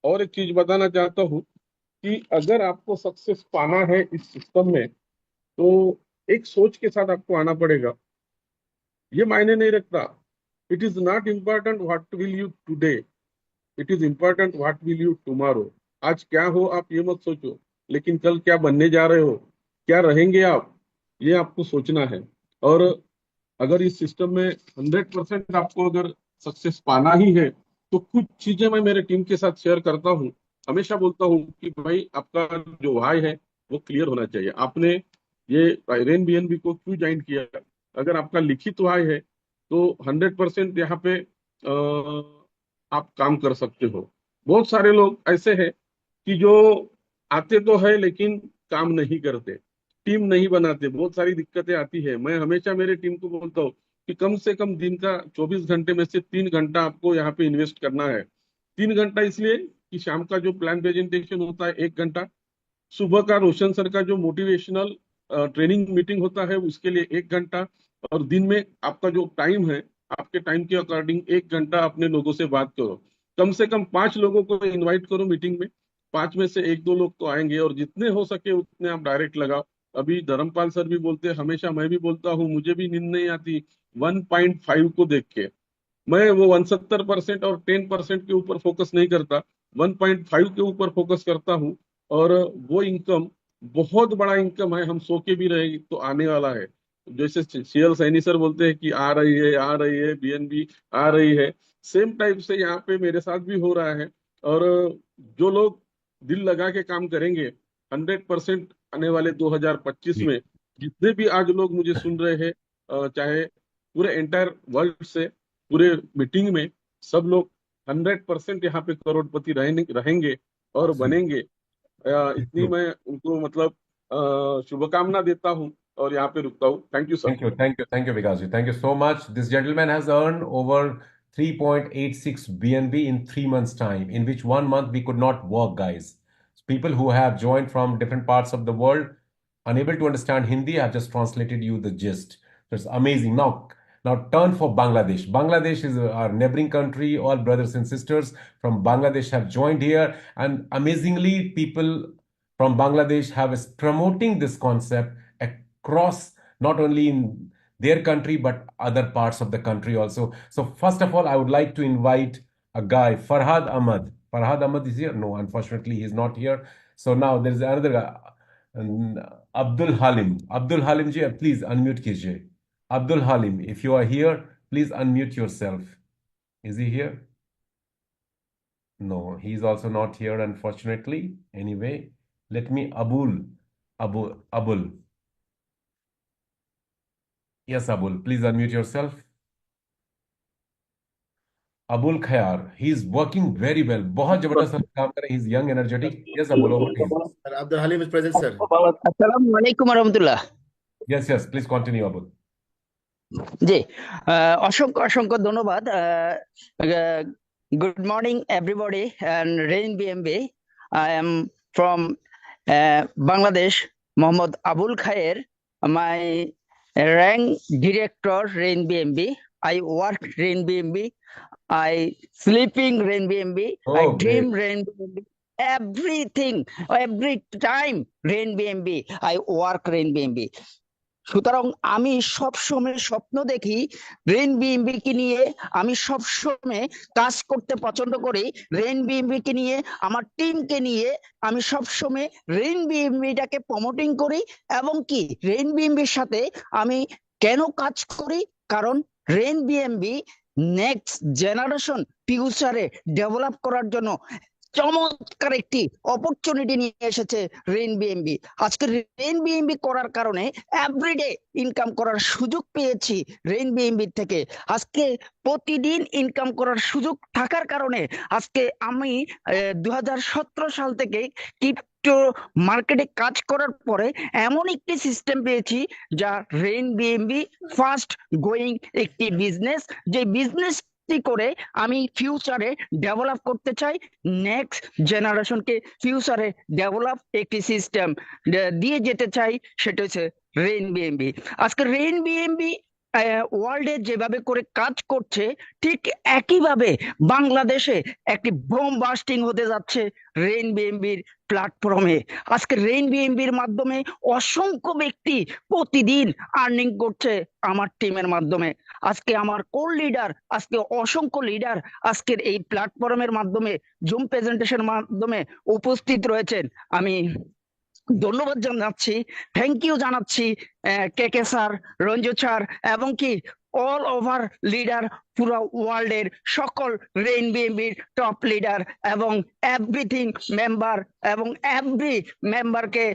और एक चीज बताना चाहता हूँ कि अगर आपको सक्सेस पाना है इस सिस्टम में, तो एक सोच के साथ आपको आना पड़ेगा। ये मायने नहीं रखता, it is not important what will you today, it is important what will you tomorrow. आज क्या हो आप ये मत सोचो, लेकिन कल क्या बनने जा रहे हो, क्या रहेंगे आप, ये आपको सोचना है। और अगर इस सिस्टम में 100% आपको अगर सक्सेस पाना ही है, तो कुछ चीजें मैं मेरे टीम के साथ शेयर करता हूँ। हमेशा बोलता हूँ कि भाई, आपका जो वाई है वो क्लियर होना चाहिए। आपने ये रेन बीएनबी को क्यों ज्वाइन किया? अगर आपका लिखित वाई है तो 100% यहाँ पे आप काम कर सकते हो। बहुत सारे लोग ऐसे हैं कि जो आते तो है लेकिन काम नहीं करते, टीम नहीं बनाते, बहुत सारी दिक्कतें आती है। मैं हमेशा मेरे टीम को बोलता हूँ कि कम से कम दिन का 24 घंटे में से 3 घंटा आपको यहाँ पे इन्वेस्ट करना है। 3 घंटा इसलिए कि शाम का जो प्लान प्रेजेंटेशन होता है 1 घंटा, सुबह का रोशन सर का जो मोटिवेशनल ट्रेनिंग मीटिंग होता है उसके लिए 1 घंटा, और दिन में आपका जो टाइम है, आपके टाइम के अकॉर्डिंग 1 घंटा अपने लोगों से बात करो। कम से कम 5 लोगों को इनवाइट करो मीटिंग में, 5 में से 1-2 लोग तो आएंगे, और जितने हो सके उतने आप डायरेक्ट लगाओ। अभी धर्मपाल सर भी बोलते हैं, हमेशा मैं भी बोलता हूँ, मुझे भी नींद नहीं आती 1.5 को देख के। मैं वो 69% और 10% के ऊपर फोकस नहीं करता, 1.5 के ऊपर फोकस करता हूँ। और वो इनकम बहुत बड़ा इनकम है, हम सो के भी रहे तो आने वाला है। जैसे सीएल सैनी सर बोलते हैं कि आ रही है बीएनबी, आ रही है, सेम टाइप से यहाँ पे मेरे साथ भी हो रहा है। और जो लोग दिल लगा के काम करेंगे, 100% आने वाले 2025 जी में, जितने भी आज लोग मुझे सुन रहे हैं, चाहे पूरे एंटायर वर्ल्ड से, पूरे मीटिंग में, सब लोग 100% यहाँ पे करोड़पति रहेंगे और जी। बनेंगे। थैंक इतनी यू, मैं उनको मतलब शुभकामना देता हूँ और यहाँ पे रुकता हूँ। Thank you sir. thank you, Vikas ji. Thank you so much. This gentleman has earned over 3.86 BNB in 3 months' time, in which 1 month we could not work, guys. People who have joined from different parts of the world, unable to understand Hindi, I've just translated you the gist. So it's amazing. Now turn for Bangladesh. Bangladesh is our neighboring country. All brothers and sisters from Bangladesh have joined here, and amazingly, people from Bangladesh is promoting this concept across not only in their country but other parts of the country also. So first of all, I would like to invite a guy, Farhad Ahmad. Farhad Ahmad is here? No, unfortunately, he's not here. So now there is another guy, Abdul Halim. Abdul Halim ji, please unmute कीजिए. Abdul Halim, if you are here, please unmute yourself. Is he here? No, he's also not here, unfortunately. Anyway, let me Abul. Yes, Abul, please unmute yourself. Abul Khayar, he's working very well. बहुत जबरदस्त काम कर रहे हैं. He's young, energetic. Yes, Abul, over to you. Sir, Abdul Halim is present, sir. আসসালামু warahmatullah. Yes, please continue, Abul. জি অসংখ্য অসংখ্য ধন্যবাদ good morning everybody and Rain BMB. I am from Bangladesh, Mohammad Abul Khair. My rank director Rain BMB. I work Rain BMB. I sleeping Rain BMB. I dream Rain BMB. Everything, every time Rain BMB. I work Rain BMB. সুতরাং আমি সব সময় স্বপ্ন দেখি rain বিএমবি কে নিয়ে, আমি সব সময় কাজ করতে পছন্দ করি রেন বিএমবি কে নিয়ে, আমার টিমকে নিয়ে আমি সব সময় রেন বিএমবিটাকে প্রমোটিং করি। এবং কি রেন বিএমবির সাথে আমি কেন কাজ করি, কারণ রেন বিএমবি নেক্সট জেনারেশন ফিউচারে ডেভেলপ করার জন্য চমৎকার একটি অপরচুনিটি নিয়ে এসেছে রেন বিএমবি। আজকে রেন বিএমবি করার কারণে এভরিডে ইনকাম করার সুযোগ পেয়েছি রেন বিএমবি থেকে। আজকে প্রতিদিন ইনকাম করার সুযোগ থাকার কারণে আজকে আমি 2017 সাল থেকে ক্রিপ্টো মার্কেটে কাজ করার পরে এমন একটি সিস্টেম পেয়েছি যা রেন বিএমবি ফাস্ট গোয়িং একটি বিজনেস, যে বিজনেস করে আমি ফিউচারে ডেভেলপ করতে চাই, নেক্সট জেনারেশনকে ফিউচারে ডেভেলপ একটি সিস্টেম দিয়ে যেতে চাই, সেটা হচ্ছে রেন বিএমবি। আজকে রেন বিএমবি ওয়ার্ল্ডে যেভাবে করে কাজ করছে ঠিক একইভাবে বাংলাদেশে একটি বোম বাস্টিং হতে যাচ্ছে রেন বিএমবির প্ল্যাটফর্মে। আজকে রেন বিএমবির মাধ্যমে অসংখ্য ব্যক্তি প্রতিদিন আর্নিং করছে আমার টিমের মাধ্যমে। আজকে আমার কোর লিডার, আজকে অসংখ্য লিডার আজকের এই প্ল্যাটফর্মের মাধ্যমে জুম প্রেজেন্টেশন মাধ্যমে উপস্থিত রয়েছেন। আমি ধন্যবাদ জানাচ্ছি, থ্যাংক ইউ জানাচ্ছি কে স্যার, রঞ্জু স্যার এবং কি অল ওভার লিডার পুরো ওয়ার্ল্ডের সকল রেন বিএমবির টপ লিডার এবং এভরিথিং মেম্বার এবং এভরি মেম্বারকে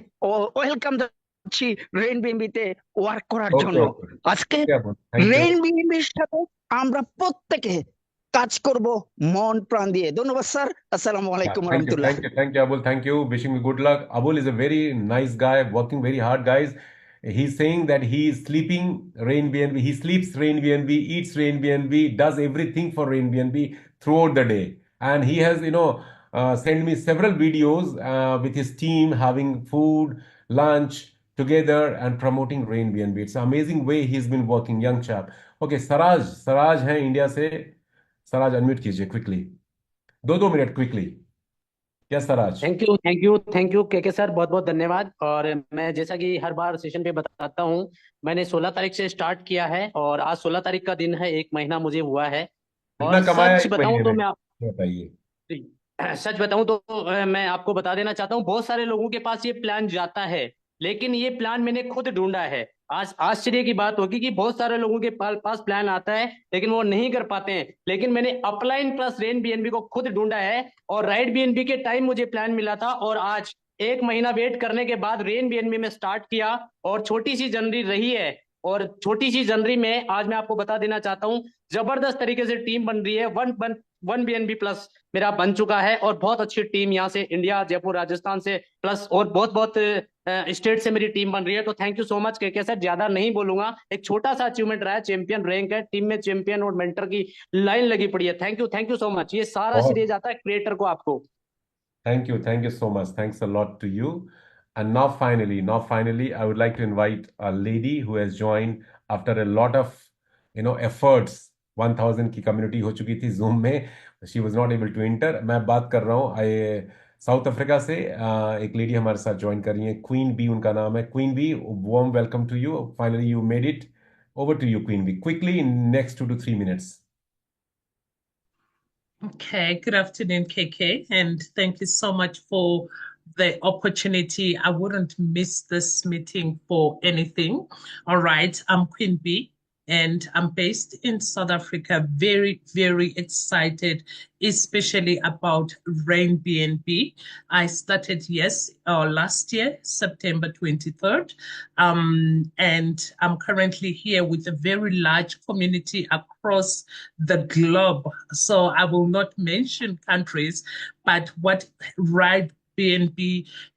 ওয়েলকাম জানাচ্ছি রেন বিএমবিতে ওয়ার্ক করার জন্য। আজকে রেন বিএমবির সাথে আমরা প্রত্যেকে কাজ করব মন প্রাণ দিয়ে। ধন্যবাদ স্যার, আসসালামু আলাইকুম রহমতুল্লাহ। Thank you, Abul. Thank you. Wishing you good luck. Abul is a very nice guy, working very hard, guys. He's saying that he is sleeping Rain BNB. He sleeps Rain BNB, eats Rain BNB, does everything for Rain BNB throughout the day. And he has, sent me several videos with his team having food, lunch together and promoting Rain BNB. It's an amazing way he's been working, young chap. Okay, Saraj है India से. Saraj unmute कीजिए quickly, 2 minute quickly. Yes Saraj. Thank you के sir, बहुत बहुत धन्यवाद। और मैं जैसा कि हर बार सेशन पे बताता हूँ, मैंने 16 तारीख से स्टार्ट किया है और आज 16 तारीख का दिन है, 1 महीना मुझे हुआ है। और सच बताऊं तो मैं मैं आपको बता देना चाहता हूँ, बहुत सारे लोगों के पास ये प्लान जाता है, लेकिन ये प्लान मैंने खुद ढूंढा है। आज आश्चर्य की बात होगी कि बहुत सारे लोगों के पास प्लान आता है लेकिन वो नहीं कर पाते हैं, लेकिन मैंने अपलाइन प्लस रेन बीएनबी को खुद ढूंढा है और राइट बीएनबी के टाइम मुझे प्लान मिला था और आज 1 महीना वेट करने के बाद रेन बीएनबी में स्टार्ट किया और छोटी सी जनवरी रही है। और छोटी सी जनवरी में आज मैं आपको बता देना चाहता हूँ, जबरदस्त तरीके से टीम बन रही है। 1 बीएनबी प्लस मेरा बन चुका है और बहुत अच्छी टीम यहाँ से इंडिया, जयपुर, राजस्थान से प्लस और बहुत स्टेट से मेरी टीम बन रही है। तो थैंक यू सो मच के सर, ज्यादा नहीं बोलूंगा, एक छोटा सा अचीवमेंट रहा है, चैंपियन रैंक है, टीम में चैंपियन और मेंटर की लाइन लगी पड़ी है। Thank you so much. ये सारा श्रेय जाता है क्रिएटर को, आपको। Thank you so much, thanks a lot to you. And now finally, I would like to invite a lady who has joined after a lot of, efforts. 1000 की community हो चुकी थी Zoom में, she was not able to enter. मैं बात कर रहा हूँ साउथ अफ्रीका से एक लेडी हमारे साथ ज्वाइन कर रही है, क्वीन बी उनका नाम है। Queen B, warm welcome to you, finally you made it. Over to you Queen B, quickly in next 2 to 3 minutes। Okay, good afternoon, KK, and thank you so much for the opportunity. I wouldn't miss this meeting for anything. All right, I'm Queen B, and I'm based in South Africa. Very, very excited, especially about Rain BNB. I started, last year, September 23rd. And I'm currently here with a very large community across the globe. So I will not mention countries, but what Ride BNB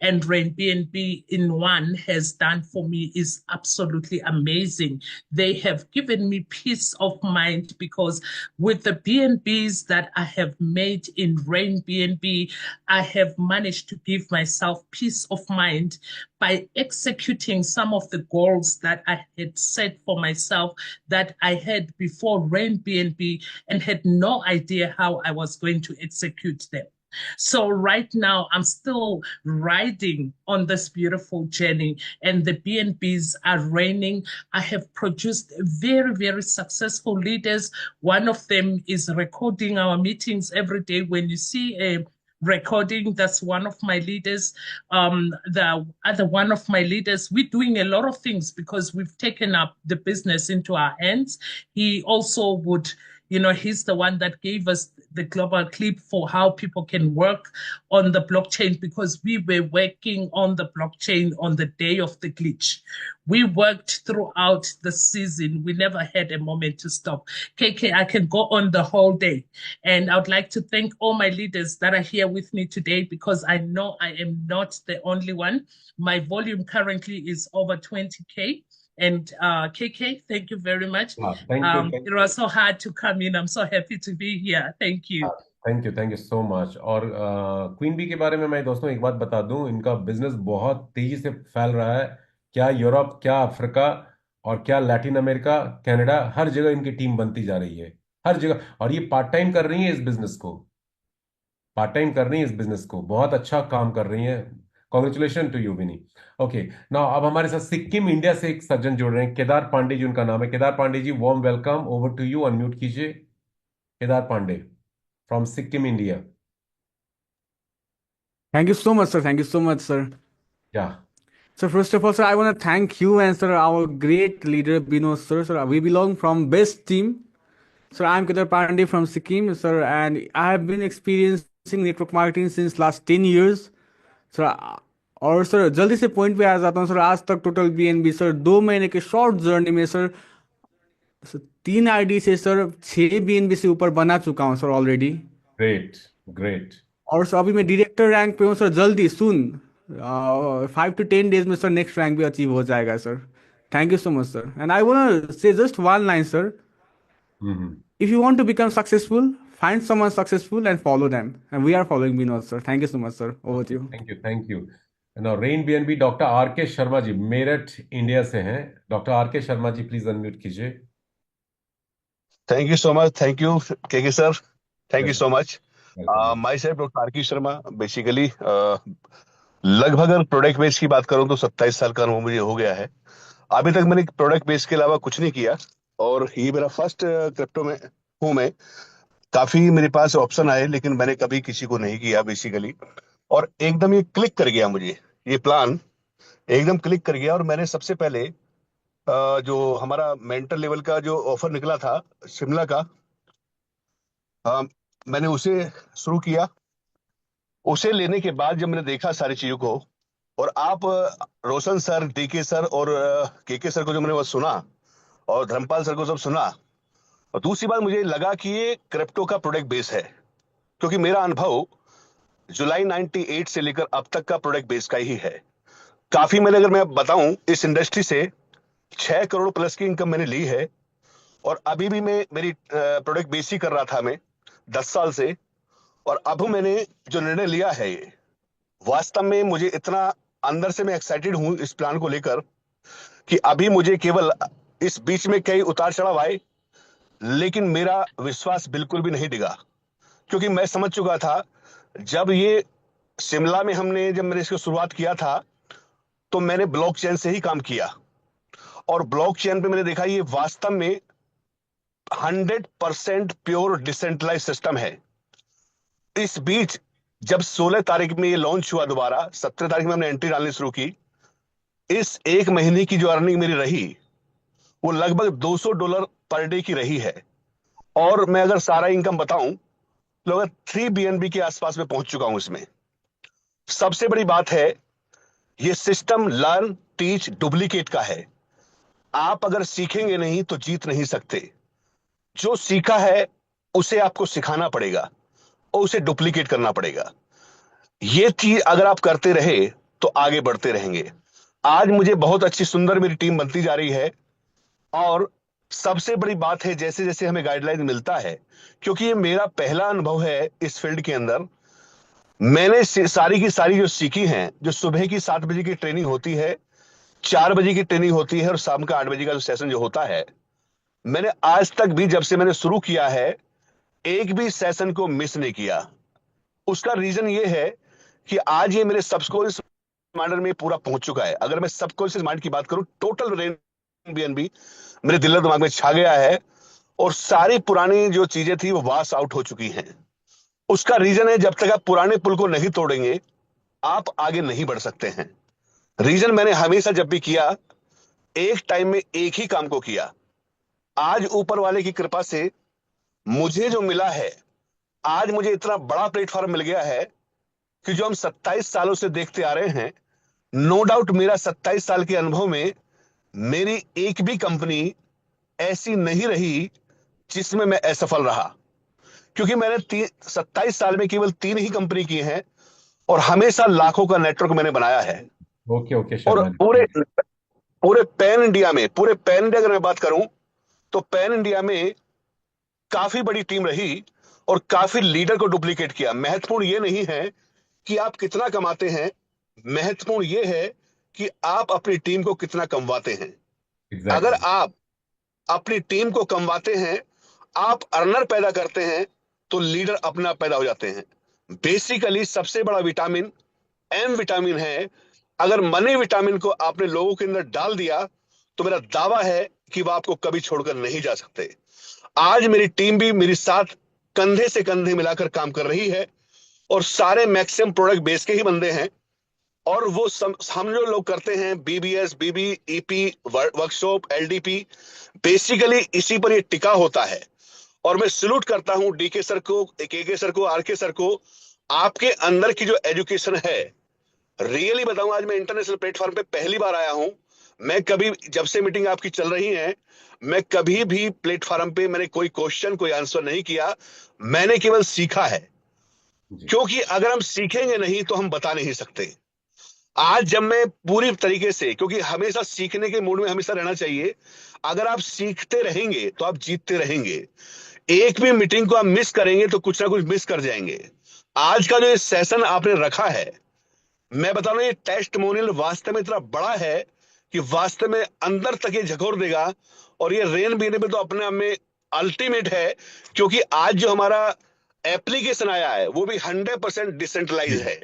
and Rain BNB in one has done for me is absolutely amazing. They have given me peace of mind because with the BNBs that I have made in Rain BNB, I have managed to give myself peace of mind by executing some of the goals that I had set for myself that I had before Rain BNB and had no idea how I was going to execute them. So right now, I'm still riding on this beautiful journey, and the BNBs are reigning. I have produced very, very successful leaders. One of them is recording our meetings every day. When you see a recording, that's one of my leaders. The other one of my leaders, we're doing a lot of things because we've taken up the business into our hands. He also would, he's the one that gave us the global clip for how people can work on the blockchain because we were working on the blockchain on the day of the glitch. We worked throughout the season. We never had a moment to stop. KK, I can go on the whole day. And I would like to thank all my leaders that are here with me today because I know I am not the only one. My volume currently is over 20K. And KK, thank you very much. Thank you. It was so hard to come in. I'm so happy to be here. Thank you. Thank you so much. और queen B के बारे में मैं दोस्तों एक बात बता दूं, इनका बिजनेस बहुत तेजी से फैल रहा है। क्या यूरोप, क्या अफ्रीका और क्या लैटिन अमेरिका, कनाडा, हर जगह इनकी टीम बनती जा रही है, हर जगह। और ये पार्ट टाइम कर रही है इस बिजनेस को, बहुत अच्छा काम कर रही है। Congratulation to you Vini. Okay, now अब हमारे साथ सिक्किम इंडिया से एक सज्जन जुड़ रहे हैं, केदार पांडे जी उनका नाम है। Kedar Pandey ji, warm welcome, over to you, unmute कीजिए। Kedar Pandey from Sikkim, India. Thank you so much, sir. Thank you so much, sir. Yeah. So first of all, sir, I want to thank you and sir, our great leader, Bino, sir. Sir, we belong from best team. Sir, I'm Kedar Pandey from Sikkim, sir, and I have been experiencing network marketing since last 10 years. Sir, और sir जल्दी से point पे आ जाता हूँ sir. आज तक total BNB sir 2 महीने के शॉर्ट जर्नी में सर 3 आईडी से सर 6 बीएनबी से ऊपर बना चुका हूँ सर ऑलरेडी। ग्रेट। और सर अभी मैं डायरेक्टर रैंक पे हूँ सर, जल्दी सुन 5 to 10 days में सर नेक्स्ट रैंक भी अचीव हो जाएगा sir. Thank you so much sir. And I want say just one line sir, if you want to become successful, find someone successful and follow them, and we are following Vinod sir. Thank you so much sir, over to you. Thank you. Now rain BNB, doctor R K Sharma ji, Meerut India से हैं। Doctor R K Sharma ji, please unmute कीजिए। Thank you so much. Thank you, KK sir. Thank you so much. Myself, Dr. R.K. Sharma. Basically, लगभग अगर product base की बात करूं तो 27 साल का अनुभव मुझे हो गया है। अभी तक मैंने प्रोडक्ट बेस के अलावा कुछ नहीं किया और ये मेरा फर्स्ट क्रिप्टो में हूं मैं। काफी मेरे पास ऑप्शन आए लेकिन मैंने कभी किसी को नहीं किया बेसिकली। और एकदम ये क्लिक कर गया, मुझे ये प्लान एकदम क्लिक कर गया। और मैंने सबसे पहले जो हमारा मेंटल लेवल का जो ऑफर निकला था शिमला का, मैंने उसे शुरू किया। उसे लेने के बाद जब मैंने देखा सारी चीजों को, और आप रोशन सर, डीके सर और केके सर को जो मैंने वो सुना और धर्मपाल सर को सब सुना, और दूसरी बात मुझे लगा कि ये क्रिप्टो का प्रोडक्ट बेस है, क्योंकि मेरा अनुभव जुलाई 98 से लेकर अब तक का प्रोडक्ट बेस का ही है। काफी मैंने, अगर मैं बताऊं, इस इंडस्ट्री से 6 करोड़ प्लस की इनकम मैंने ली है। और अभी भी मैं मेरी प्रोडक्ट बेस ही कर रहा था मैं 10 साल से। और अब मैंने जो निर्णय लिया है, ये वास्तव में मुझे इतना अंदर से मैं एक्साइटेड हूं इस प्लान को लेकर कि अभी मुझे केवल इस बीच में कई उतार चढ़ाव आए लेकिन मेरा विश्वास बिल्कुल भी नहीं डिगा, क्योंकि मैं समझ चुका था जब ये शिमला में हमने जब मैंने इसको शुरुआत किया था तो मैंने ब्लॉकचेन से ही काम किया, और ब्लॉकचेन पे मैंने देखा ये वास्तव में 100% प्योर डिसेंट्रलाइज सिस्टम है। इस बीच जब 16 तारीख में ये लॉन्च हुआ, दोबारा 17 तारीख में हमने एंट्री डालनी शुरू की, इस एक महीने की जो अर्निंग मेरी रही वो लगभग $200 पर डे की रही है। और मैं अगर सारा इनकम बताऊं तो लगभग 3 BNB के आसपास में पहुंच चुका हूं इसमें। सबसे बड़ी बात है, ये सिस्टम लर्न टीच डुप्लीकेट का है। आप अगर सीखेंगे नहीं तो जीत नहीं सकते। जो सीखा है उसे आपको सिखाना पड़ेगा और उसे डुप्लीकेट करना पड़ेगा। ये चीज अगर आप करते रहे तो आगे बढ़ते रहेंगे। आज मुझे बहुत अच्छी सुंदर मेरी टीम बनती जा रही है, और सबसे बड़ी बात है जैसे जैसे हमें गाइडलाइन मिलता है, क्योंकि ये मेरा पहला अनुभव है इस फील्ड के अंदर, मैंने सारी की सारी जो सीखी हैं, जो सुबह की 7 बजे की ट्रेनिंग होती है, 4 बजे की ट्रेनिंग होती है और शाम का 8 बजे का जो सेशन जो होता है, मैंने आज तक भी जब से मैंने शुरू किया है एक भी सेशन को मिस नहीं किया। उसका रीजन ये है कि आज ये मेरे सबकॉन्शियस माइंड में पूरा पहुंच चुका है। अगर मैं सबकॉन्शियस माइंड की बात करूं, टोटल रेन बीएनबी मेरे दिल और दिमाग में छा गया है, और सारी पुरानी जो चीजें थी वो वॉश आउट हो चुकी हैं। उसका रीजन है, जब तक आप पुराने पुल को नहीं तोड़ेंगे आप आगे नहीं बढ़ सकते हैं। रीजन मैंने हमेशा जब भी किया, एक टाइम में एक ही काम को किया। आज ऊपर वाले की कृपा से मुझे जो मिला है, आज मुझे इतना बड़ा प्लेटफॉर्म मिल गया है कि जो हम 27 सालों से देखते आ रहे हैं, नो डाउट मेरा 27 साल के अनुभव में मेरी एक भी कंपनी ऐसी नहीं रही जिसमें मैं असफल रहा, क्योंकि मैंने 27 साल में केवल 3 ही कंपनी की हैं और हमेशा लाखों का नेटवर्क मैंने बनाया है। ओके और शर्मा जी। पूरे पैन इंडिया अगर मैं बात करूं तो पैन इंडिया में काफी बड़ी टीम रही और काफी लीडर को डुप्लीकेट किया। महत्वपूर्ण ये नहीं है कि आप कितना कमाते हैं, महत्वपूर्ण ये है कि आप अपनी टीम को कितना कमवाते हैं। अगर आप अपनी टीम को कमवाते हैं, आप अर्नर पैदा करते हैं, तो लीडर अपना पैदा हो जाते हैं। बेसिकली सबसे बड़ा विटामिन एम विटामिन है। अगर मनी विटामिन को आपने लोगों के अंदर डाल दिया तो मेरा दावा है कि वह आपको कभी छोड़कर नहीं जा सकते। आज मेरी टीम भी मेरे साथ कंधे से कंधे मिलाकर काम कर रही है, और सारे मैक्सिमम प्रोडक्ट बेस के ही बंदे हैं। और वो हम जो लोग करते हैं बीबीएस, बीबी, ईपी, वर्कशॉप, एलडीपी, बेसिकली इसी पर ये टिका होता है। और मैं सल्यूट करता हूं डीके सर को, केके सर को, आरके सर को। आपके अंदर की जो एजुकेशन है, रियली बताऊं, आज मैं इंटरनेशनल प्लेटफॉर्म पे पहली बार आया हूं। मैं कभी, जब से मीटिंग आपकी चल रही है, मैं कभी भी प्लेटफॉर्म पे मैंने कोई क्वेश्चन, कोई आंसर नहीं किया। मैंने केवल सीखा है, क्योंकि अगर हम सीखेंगे नहीं तो हम बता नहीं सकते। आज जब मैं पूरी तरीके से, क्योंकि हमेशा सीखने के मूड में हमेशा रहना चाहिए, अगर आप सीखते रहेंगे तो आप जीतते रहेंगे। एक भी मीटिंग को आप मिस करेंगे तो कुछ ना कुछ मिस कर जाएंगे। आज का जो ये सेशन आपने रखा है, मैं बता रहा हूं, ये टेस्टिमोनियल वास्तव में इतना बड़ा है कि वास्तव में अंदर तक ये झकोर देगा। और ये रेन बीने पे तो अपने आप में अल्टीमेट है, क्योंकि आज जो हमारा एप्लीकेशन आया है वो भी 100% डिसेंट्रलाइज है।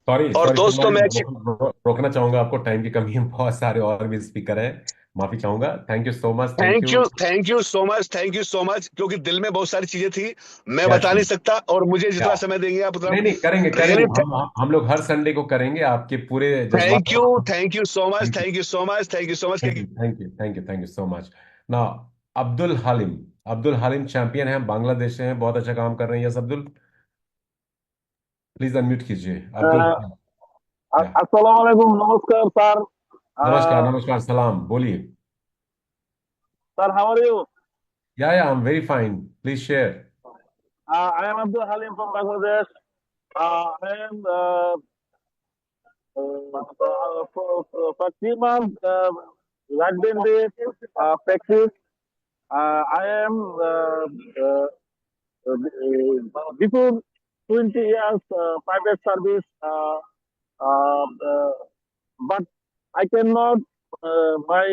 सॉरी और सॉरी दोस्तों मैं रोकना चाहूंगा आपको, टाइम की कमी है, बहुत सारे और भी स्पीकर हैं, माफी चाहूंगा। Thank you so much. Thank you so much, क्योंकि दिल में बहुत सारी चीजें थी, मैं बता नहीं सकता, और मुझे जितना समय देंगे आप उतना। नहीं करेंगे हम लोग हर संडे को करेंगे आपके पूरे जज्बात। Thank you so much. Thank you so much. ना, अब्दुल हलीम चैंपियन है, बांग्लादेश से हैं, बहुत अच्छा काम कर रहे हैं। यस अब्दुल, प्लीज अनम्यूट कीजिए अब्दुल। अस्सलाम वालेकुम, नमस्कार सर। नमस्कार सलाम, बोलिए sir. How are you? Yeah I am very fine, please share. I am Abdul Halim from Bangladesh. I am for 3 months rugby practice. I am before 20 years private service, but I cannot my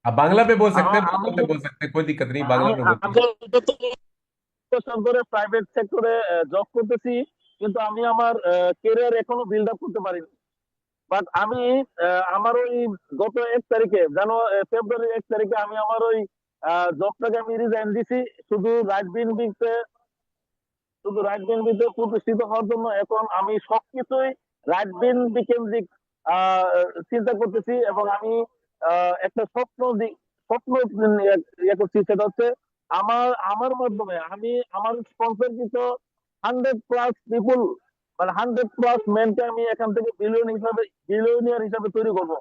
आप बांग्ला पे बोल सकते हैं, बांग्ला पे बोल सकते हैं, कोई दिक्कत नहीं, बांग्ला में बोल सकते हैं। বছর ধরে প্রাইভেট সেক্টরে জব করতেছি, কিন্তু আমি আমার ক্যারিয়ার এখনো বিল্ড আপ করতে পারিনি। বাট আমি আমার ওই গত 1 তারিখে ফেব্রুয়ারি 1 তারিখে আমি আমার ওই জবটাকে আমি রিজাইন দিছি শুধু রাইট বিএনপিতে প্রতিষ্ঠিত হওয়ার জন্য। এখন আমি সবকিছুই রাইট বিএনপি কেন্দ্রিক চিন্তা করতেছি, এবং আমি একটা স্বপ্ন ইয়ে করছি, সেটা হচ্ছে আমার মাধ্যমে আমি আমার স্পন্সরকৃত 100+ পিপুল, মানে 100+ মেনকে আমি এখান থেকে বিলিয়নিয়ার হিসাবে তৈরি করব।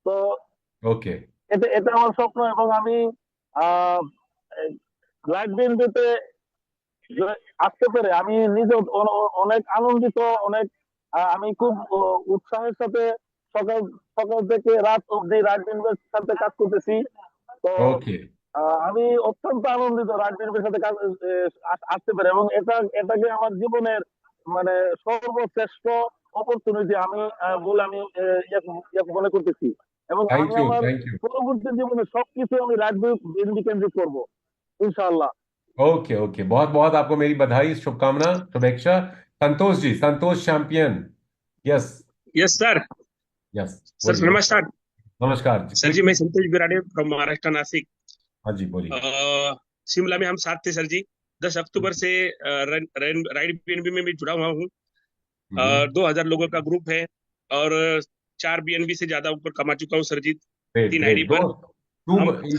তো ওকে, এটা আমার স্বপ্ন, এবং আমি রাইট বিএনপিতে আসতে পেরে আমি নিজে অনেক আনন্দিত, অনেক আমি খুব উৎসাহের সাথে সকাল সকাল থেকে রাত অব্দি রাইট বিএনপির সাথে কাজ করতেছি। তো ওকে, আমি অত্যন্ত আনন্দিত রাইট বিএনপির সাথে কাজ আসতে পারে, এবং এটাকে আমার জীবনের মানে সর্বশ্রেষ্ঠ অপরচুনিটি আমি বলে আমি মনে করতেছি, এবং থ্যাংক আমি ইউ, আমার থ্যাংক ইউ। পরবর্তী জীবনে সবকিছু আমি রাইট বিএনপি কেন্দ্রিক করবো इंशाल्लाह। ओके ओके, बहुत बहुत आपको मेरी बधाई, शुभकामना, शुभेच्छा। Santosh ji, Santosh champion. Yes yes sir. Yes, sir बोलिए। नमस्कार। नमस्कार सर जी, मैं संतोष बिराडे फ्रॉम महाराष्ट्र नासिक। हाँ जी, बोलिए। शिमला में हम साथ थे सर जी। 10 अक्टूबर से राइट बीएनबी में भी जुड़ा हुआ हूँ। 2000 लोगों का ग्रुप है, और 4 बीएनबी से ज्यादा ऊपर कमा चुका हूँ सर जी, Great, 3 great. आईडी पर।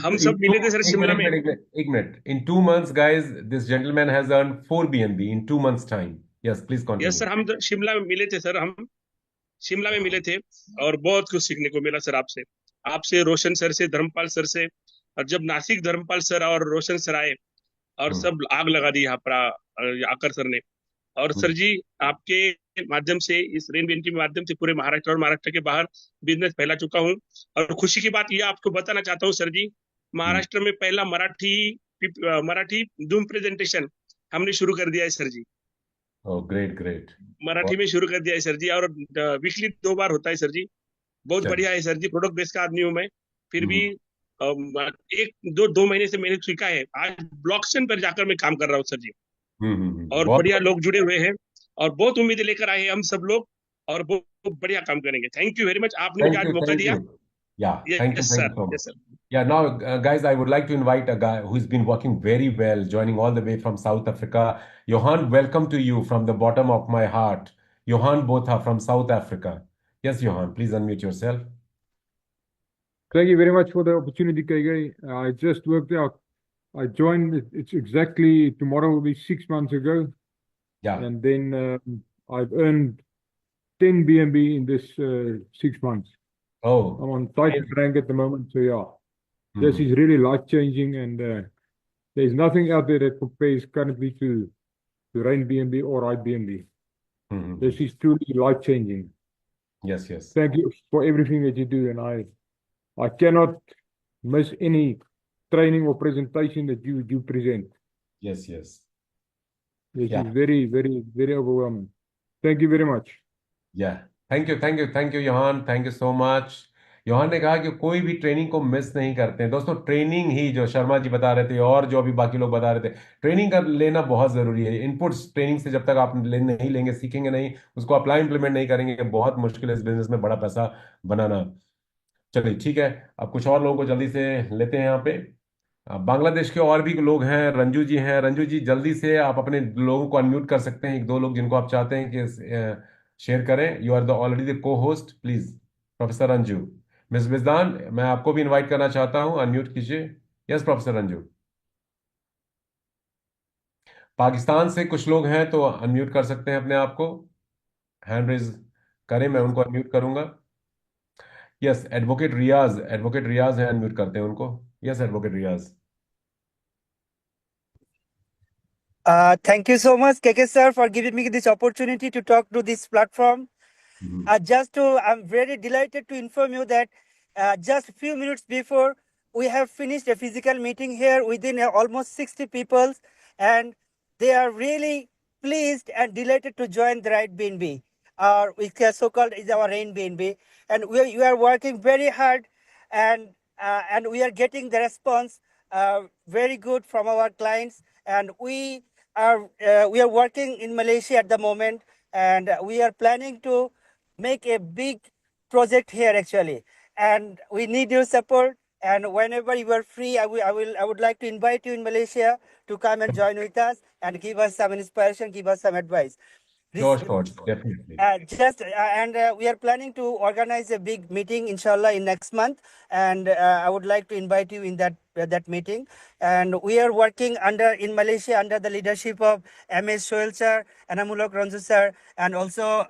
हम सब मिले थे सर शिमला में। एक minute. In 2 months, guys, this gentleman has earned 4 BNB in 2 months' time. Yes, please continue. Yes sir, हम शिमला में मिले थे सर, हम शिमला में मिले थे, और बहुत कुछ सीखने को मिला सर आपसे, रोशन सर से, धर्मपाल सर से। और जब नासिक धर्मपाल सर और रोशन सर आए, और सब आग लगा दी यहाँ पर आकर सर ने। और सर जी, आपके माध्यम से, इस रेन बीएनपी के माध्यम से पूरे महाराष्ट्र और महाराष्ट्र के बाहर बिजनेस फैला चुका हूँ। और खुशी की बात यह आपको बताना चाहता हूँ सर जी, महाराष्ट्र में पहला मराठी जूम प्रेजेंटेशन हमने शुरू कर दिया है सर जी। Oh, great, great. मराठी में शुरू कर दिया है सर जी, और वीकली 2 बार होता है सर जी। बहुत बढ़िया है सर जी। प्रोडक्ट बेस का आदमी हूँ मैं, फिर भी 1-2 महीने से मैंने सीखा है। आज ब्लॉकचेन पर जाकर मैं काम कर रहा हूँ सर जी, और बढ़िया लोग जुड़े हुए हैं, और बहुत उम्मीदें लेकर आए हैं हम सब लोग, और बहुत बढ़िया काम करेंगे। थैंक यू वेरी मच, आपने मुझे आज मौका दिया। Yeah, thank you, Yes thank sir, you so much. yes sir। Yeah, now, guys, I would like to invite a guy who's been working very well, joining all the way from South Africa. Johan, welcome to you from the bottom of my heart. Johan Botha from South Africa. Yes, Johan, please unmute yourself. Thank you very much for the opportunity, KK. I just worked out. I joined, it's exactly, tomorrow will be 6 months ago. Yeah. And then I've earned 10 BNB in this 6 months. Oh. I'm on title rank at the moment, so yeah. This is really life-changing, and there's nothing out there that compares currently to Rain BNB or iBNB. This is truly life-changing. Yes, yes. Thank you for everything that you do, and I cannot miss any training or presentation that you present. Yes, yes. This is very, very, very overwhelming. Thank you very much. Yeah. Thank you, Johan. Thank you so much. Yohan ने कहा कि कोई भी training को miss नहीं करते हैं। दोस्तों, ट्रेनिंग ही, जो शर्मा जी बता रहे थे और जो अभी बाकी लोग बता रहे थे, ट्रेनिंग का लेना बहुत जरूरी है। इनपुट्स ट्रेनिंग से जब तक आप नहीं लेंगे, सीखेंगे नहीं, उसको अप्लाई इंप्लीमेंट नहीं करेंगे, बहुत मुश्किल है इस बिजनेस में बड़ा पैसा बनाना। चलिए ठीक है, अब कुछ और लोगों को जल्दी से लेते हैं यहाँ पे। बांग्लादेश के और भी लोग हैं, रंजू जी हैं। रंजू जी, जल्दी से आप अपने लोगों को अनम्यूट कर सकते हैं, 1-2 लोग जिनको आप चाहते हैं कि शेयर करें। You are the already the co host, please. Professor Ranju. Miss Bijdan, मैं आपको भी इनवाइट करना चाहता हूं, अनम्यूट कीजिए। Yes professor Ranju. पाकिस्तान से कुछ लोग हैं तो अनम्यूट कर सकते हैं अपने आप को, हैंड रेज करें, मैं उनको अनम्यूट करूंगा। यस, एडवोकेट रियाज है, अनम्यूट करते हैं उनको। Yes, advocate Riyaz. Thank you so much, KK sir, for giving me this opportunity to talk to this platform. I'm very delighted to inform you that just a few minutes before, we have finished a physical meeting here within almost 60 people, and they are really pleased and delighted to join the Right BNB, which is so-called is our Rain BNB, and we are working very hard, and we are getting the response very good from our clients, and we are working in Malaysia at the moment, and we are planning to make a big project here actually, and we need your support. And whenever you are free, I would like to invite you in Malaysia to come and join with us and give us some inspiration, give us some advice. Sure, definitely. We are planning to organize a big meeting, inshallah, in next month, and I would like to invite you in that meeting. And we are working in Malaysia under the leadership of M.S. Soel sir, Anamulok Ranju sir, and also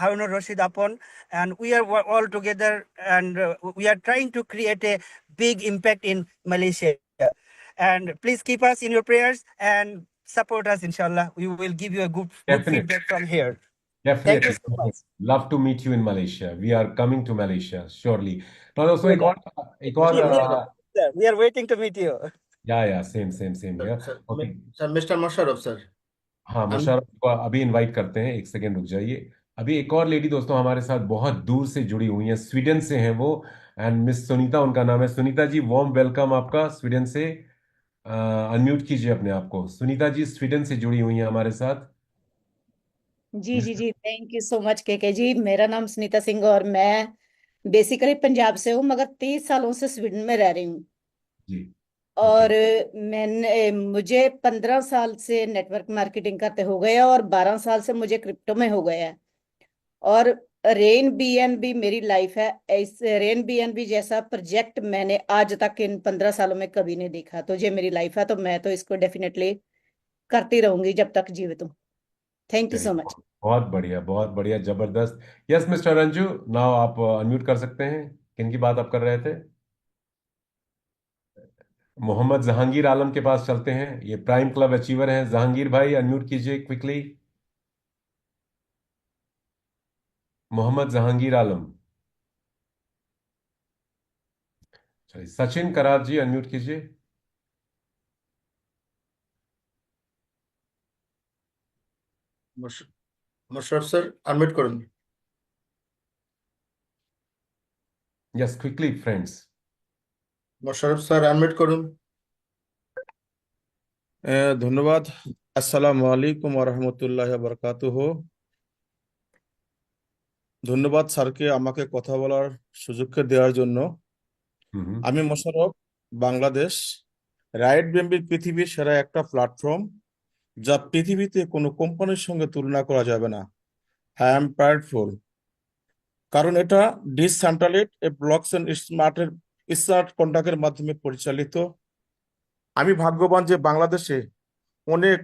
Harunur Rashid Apon, and we are all together, and we are trying to create a big impact in Malaysia. And please keep us in your prayers and support us, inshallah. We will give you a good feedback from here. Thank you Definitely. so much. Love to meet you in Malaysia. We are coming to Malaysia, surely. Now, दोस्तों We are waiting to meet you. Yeah, same here. Okay. Sir, Mr. Musharraf, sir. हाँ, मुशर्रफ को अभी invite करते हैं, एक second रुक जाइए। अभी एक और लेडी दोस्तों हमारे साथ बहुत दूर से जुड़ी हुई हैं, स्वीडन से हैं वो, एंड मिस सुनीता उनका नाम है। सुनीता जी, वार्म वेलकम आपका स्वीडन से। अनम्यूट कीजिए अपने आप को। सुनीता जी स्वीडन से जुड़ी हुई हैं हमारे साथ। जी, थैंक यू सो मच के जी। मेरा नाम सुनीता सिंह और मैं बेसिकली पंजाब से हूँ, मगर 30 सालों से स्वीडन में रह रही हूँ जी। और मुझे 15 साल से नेटवर्क मार्केटिंग करते हो गया और 12 साल से मुझे क्रिप्टो में हो गया है। और रेन बीएनबी मेरी लाइफ है। इस रेन बीएनबी जैसा प्रोजेक्ट मैंने आज तक इन 15 सालों में कभी नहीं देखा, तो ये मेरी लाइफ है, तो मैं तो इसको डेफिनेटली करती रहूंगी जब तक जीवित हूँ। Thank you so much. बहुत बढ़िया, जबरदस्त। यस मिस्टर रंजू, नाउ आप अनम्यूट कर सकते हैं। किन की बात आप कर रहे थे? मोहम्मद जहांगीर आलम के पास चलते हैं, ये प्राइम क्लब अचीवर हैं। जहांगीर भाई अनम्यूट कीजिए क्विकली। मोहम्मद जहांगीर आलम। चलिए, सचिन करार जी अनम्यूट कीजिए। मुशर्रफ सर अनम्यूट करूँ। Yes, quickly friends. Musharraf sir unmute করুন। ধন্যবাদ। আসসালামু আলাইকুম ওয়া রাহমাতুল্লাহি ওয়া বারাকাতুহু। ধন্যবাদ স্যারকে আমাকে কথা বলার সুযোগ দেওয়ার জন্য। আমি মোশাররফ, বাংলাদেশ। রাইট বিএমবি পৃথিবীর সেরা একটা প্ল্যাটফর্ম, যা পৃথিবীতে কোনো কোম্পানির সঙ্গে তুলনা করা যাবে না। আই এম প্রাউডফুল, কারণ এটা ডিসেন্ট্রালাইজড ব্লকচেন স্মার্ট কন্ট্রাক্টের মাধ্যমে পরিচালিত। আমি ভাগ্যবান যে বাংলাদেশে অনেক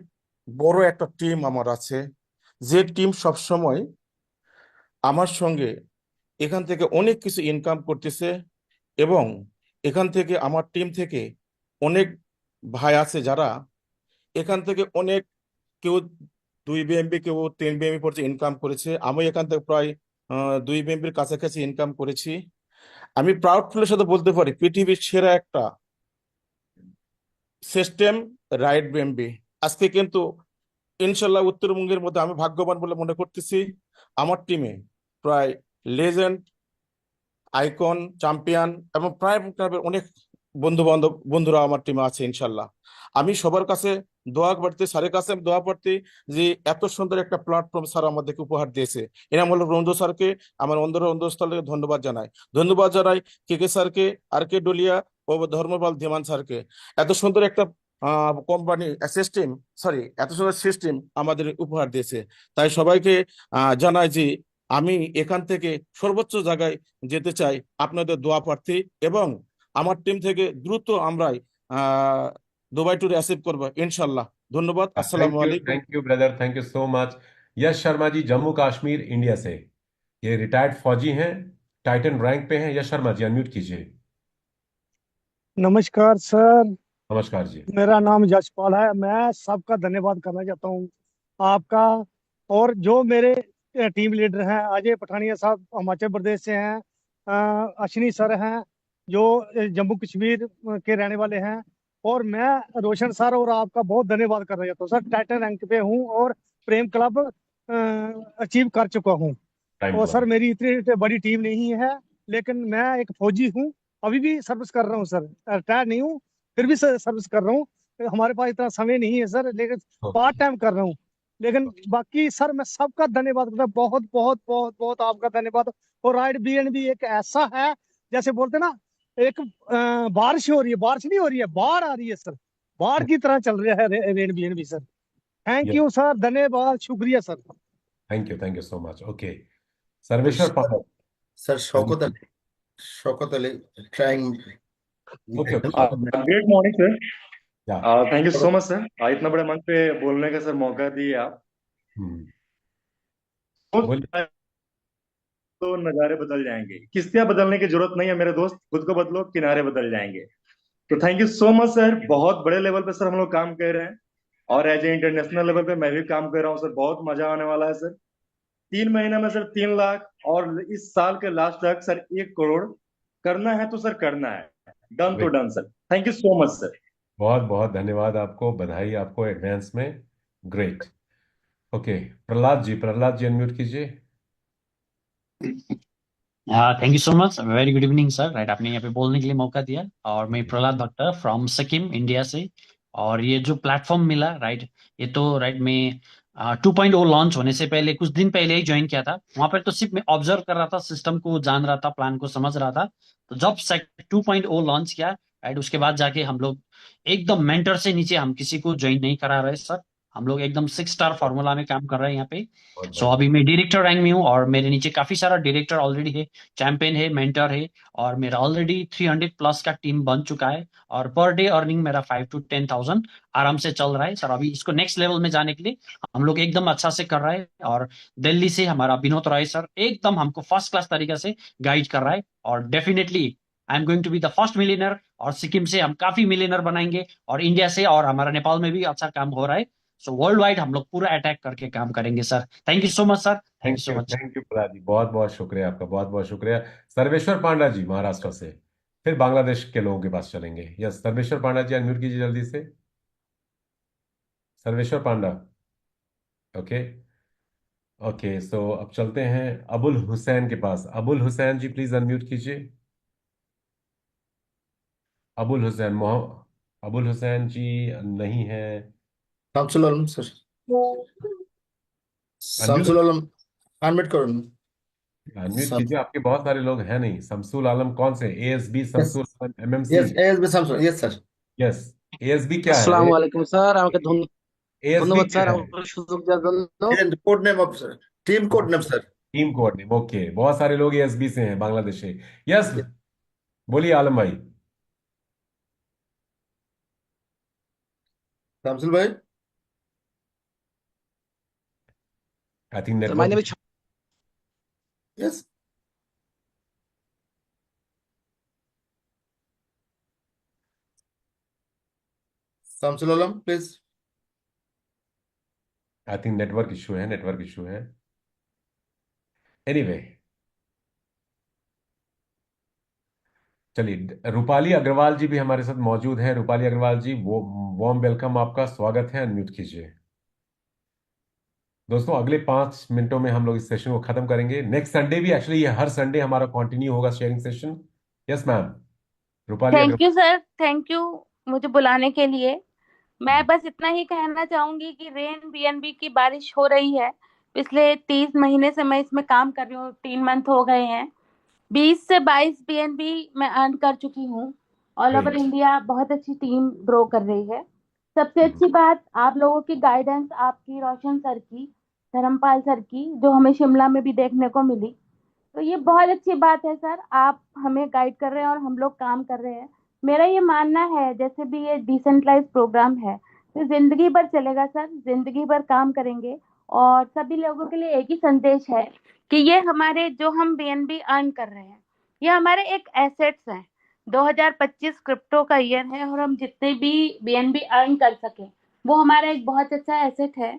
বড় একটা টিম আমার আছে, যে টিম সবসময় আমার সঙ্গে এখান থেকে অনেক কিছু ইনকাম করতেছে, এবং এখান থেকে আমার টিম থেকে অনেক ভাই আছে যারা এখান থেকে অনেক, কেউ 2 বিএমবি, কেউ 3 বিএমবি পর্যন্ত ইনকাম করেছে। আমি এখান থেকে প্রায় 2 বিএমবির কাছাকাছি ইনকাম করেছি। আমি প্রাউডফুলের সাথে বলতে পারি পৃথিবীর সেরা একটা সিস্টেম রাইট বিএমবি। আজকে কিন্তু ইনশাল্লাহ উত্তরবঙ্গের মধ্যে আমি ভাগ্যবান বলে মনে করতেছি। আমার টিমে প্রায় লেজেন্ড, আইকন, চ্যাম্পিয়ন এবং প্রায় অনেক বন্ধুরা আমার টিমে আছে ইনশাল্লাহ। আমি সবার কাছে দোয়া করতে, স্যারের কাছে দোয়া করতে, যে এত সুন্দর একটা প্ল্যাটফর্ম স্যার আমাদেরকে উপহার দিয়েছে। এনাম হল রঞ্জু স্যারকে আমার অন্তঃস্থলে ধন্যবাদ জানাই কে স্যারকে, আর কে ডলিয়া ও ধর্মপাল ধীমান স্যারকে। এত সুন্দর একটা কোম্পানি সিস্টেম, এত সুন্দর সিস্টেম আমাদের উপহার দিয়েছে। তাই সবাইকে জানাই যে আমি এখান থেকে সর্বোচ্চ জায়গায় যেতে চাই আপনাদের দোয়া প্রার্থী, এবং আমার টিম থেকে দ্রুত আমরাই दुबई टूर अचीव करबो इंशाल्लाह। धन्यवाद। अस्सलाम वालेकुम। Thank you brother, thank you so much. Yash Sharma ji Jammu Kashmir India से, ये रिटायर्ड फौजी हैं, टाइटन रैंक पे हैं। यश शर्मा जी अनम्यूट कीजिए। नमस्कार सर। नमस्कार जी। मेरा नाम यशपाल है। मैं सबका धन्यवाद करना चाहता हूँ, आपका और जो मेरे टीम लीडर हैं। अजय पठानिया साहब हिमाचल प्रदेश से हैं, अश्विनी सर हैं जो जम्मू कश्मीर के रहने वाले हैं, और मैं रोशन सर और आपका बहुत धन्यवाद करना चाहता हूँ। सर टाइटन रैंक पे हूँ और प्रेम क्लब अचीव कर चुका हूँ। और सर मेरी इतनी बड़ी टीम नहीं है, लेकिन मैं एक फौजी हूँ, अभी भी सर्विस कर रहा हूँ सर, रिटायर नहीं हूँ, फिर भी सर्विस कर रहा हूँ। हमारे पास इतना समय नहीं है सर, लेकिन पार्ट टाइम कर रहा हूँ। लेकिन बाकी सर मैं सबका धन्यवाद करता हूँ, बहुत बहुत बहुत बहुत आपका धन्यवाद। और राइड BNB एक ऐसा है, जैसे बोलते ना, एक बारिश हो रही है, बारिश नहीं हो रही है, बाढ़ आ रही है सर, बाढ़ की तरह चल रहा है ride BNB sir. Thank you sir, धन्यवाद, शुक्रिया sir. Thank you so much. Okay, Sarveshwar Pandey. Sir Shaukat Ali trying. Okay, great morning sir, yeah thank you so much sir, इतना बड़े मंच पे बोलने का सर मौका दिए आप। तो नज़ारे बदल जाएंगे, किश्तियां बदलने की जरूरत नहीं है मेरे दोस्त, खुद को बदलो, किनारे बदल जाएंगे। तो thank you so much sir, बहुत बड़े लेवल पे सर हम लोग काम कर रहे हैं, और एज ए इंटरनेशनल लेवल पे मैं भी काम कर रहा हूँ सर। बहुत मजा आने वाला है सर। 3 महीने में सर 3 लाख, और इस साल के लास्ट तक सर 1 करोड़ करना है तो सर करना है, डन तो done sir. Thank you so much sir. बहुत बहुत धन्यवाद आपको, बधाई आपको एडवांस में। Great. Okay, Prahlad ji unmute कीजिए। Thank you so much, very good evening sir. Right, आपने यहाँ पे बोलने के लिए मौका दिया। और मैं प्रहलाद भट्ट फ्रॉम सिक्किम, इंडिया से। और ये जो प्लेटफॉर्म मिला, राइट, ये तो राइट मैं 2.0 लॉन्च होने से पहले कुछ दिन पहले ही ज्वाइन किया था। वहां पर तो सिर्फ मैं ऑब्जर्व कर रहा था, सिस्टम को जान रहा था, प्लान को समझ रहा था। तो जब 2.0 लॉन्च किया, राइट, उसके बाद जाके हम लोग एकदम मेंटर से नीचे हम किसी को ज्वाइन नहीं करा रहे सर। हम लोग एकदम 6 स्टार फॉर्मूला में काम कर रहे हैं यहाँ पे। सो अभी मैं डायरेक्टर रैंक में हूँ, और मेरे नीचे काफी सारा डायरेक्टर ऑलरेडी है, चैंपियन है, मेंटर है, और मेरा ऑलरेडी 300 प्लस का टीम बन चुका है। और पर डे अर्निंग मेरा 5 to 10,000 आराम से चल रहा है सर। अभी इसको नेक्स्ट लेवल में जाने के लिए हम लोग एकदम अच्छा से कर रहा है। और दिल्ली से हमारा विनोद राय सर एकदम हमको फर्स्ट क्लास तरीके से गाइड कर रहा है। और definitely I am going to be the first millionaire, और सिक्किम से हम काफी मिलियनर बनाएंगे, और इंडिया से और हमारा नेपाल में भी अच्छा काम हो रहा है। सो वर्ल्ड वाइड हम लोग पूरा अटैक करके काम करेंगे sir. Thank you so much sir, thank you so much. Thank you Prahlad ji, बहुत बहुत शुक्रिया आपका, बहुत बहुत शुक्रिया। सर्वेश्वर पांडा जी महाराष्ट्र से, फिर बांग्लादेश के लोगों के पास चलेंगे। यस, सर्वेश्वर पांडा जी अनम्यूट कीजिए जल्दी से। सर्वेश्वर पांडा। ओके ओके, सो अब चलते हैं अबुल हुसैन के पास। अबुल हुसैन जी प्लीज अनम्यूट कीजिए। अबुल हुसैन जी नहीं है। শামসুল আলম স্যার, শামসুল আলম আনমিউট করুন। अनम्यूट कीजिए, आपके बहुत सारे लोग हैं नहीं। शमसुल आलम कौन से? ASB शमसुल आलम MMC? Yes ASB Shamsul, yes sir. Yes, ASB क्या है? আসসালামু আলাইকুম স্যার, আমাকে ASB ধন্যবাদ क्या স্যার है? আমাকে সুযোগ দেওয়ার জন্য। Code name of sir, team code name sir. Team code name, okay. बहुत सारे लोग ASB से हैं, बांग्लादेश से। यस, बोलिए आलम भाई। শামসুল ভাই, I think So my name network. is yes Shamsul Alam please. I think network issue है, नेटवर्क इशू है। एनीवे, चलिए, रूपाली अग्रवाल जी भी हमारे साथ मौजूद हैं। रूपाली अग्रवाल जी, वो वार्म वेलकम, आपका स्वागत है। अनम्यूट कीजिए। दोस्तों, अगले 5 मिनटों में हम लोग इस सेशन को खत्म करेंगे। नेक्स्ट संडे भी, एक्चुअली ये हर संडे हमारा कंटिन्यू होगा sharing session. Yes ma'am, Rupali thank Agarwal. You sir, thank you मुझे बुलाने के लिए। मैं बस इतना ही कहना चाहूंगी कि रेन BNB की बारिश हो रही है। पिछले 30 महीने से मैं इसमें काम कर रही हूँ, 3 मंथ हो गए हैं। 20 से 22 BNB मैं अर्न कर चुकी हूँ। ऑल ओवर इंडिया बहुत अच्छी टीम ग्रो कर रही है। सबसे अच्छी बात आप लोगों की गाइडेंस, आपकी, रोशन सर की, धर्मपाल सर की, जो हमें शिमला में भी देखने को मिली। तो ये बहुत अच्छी बात है सर, आप हमें गाइड कर रहे हैं और हम लोग काम कर रहे हैं। मेरा ये मानना है, जैसे भी ये डिसेंट्रलाइज प्रोग्राम है, तो जिंदगी भर चलेगा सर, जिंदगी भर काम करेंगे। और सभी लोगों के लिए एक ही संदेश है कि ये हमारे जो हम BNB अर्न कर रहे हैं, ये हमारे एक एसेट्स हैं। 2025 क्रिप्टो का ईयर है, और हम जितने भी BNB अर्न कर सके वो हमारा एक बहुत अच्छा एसेट है।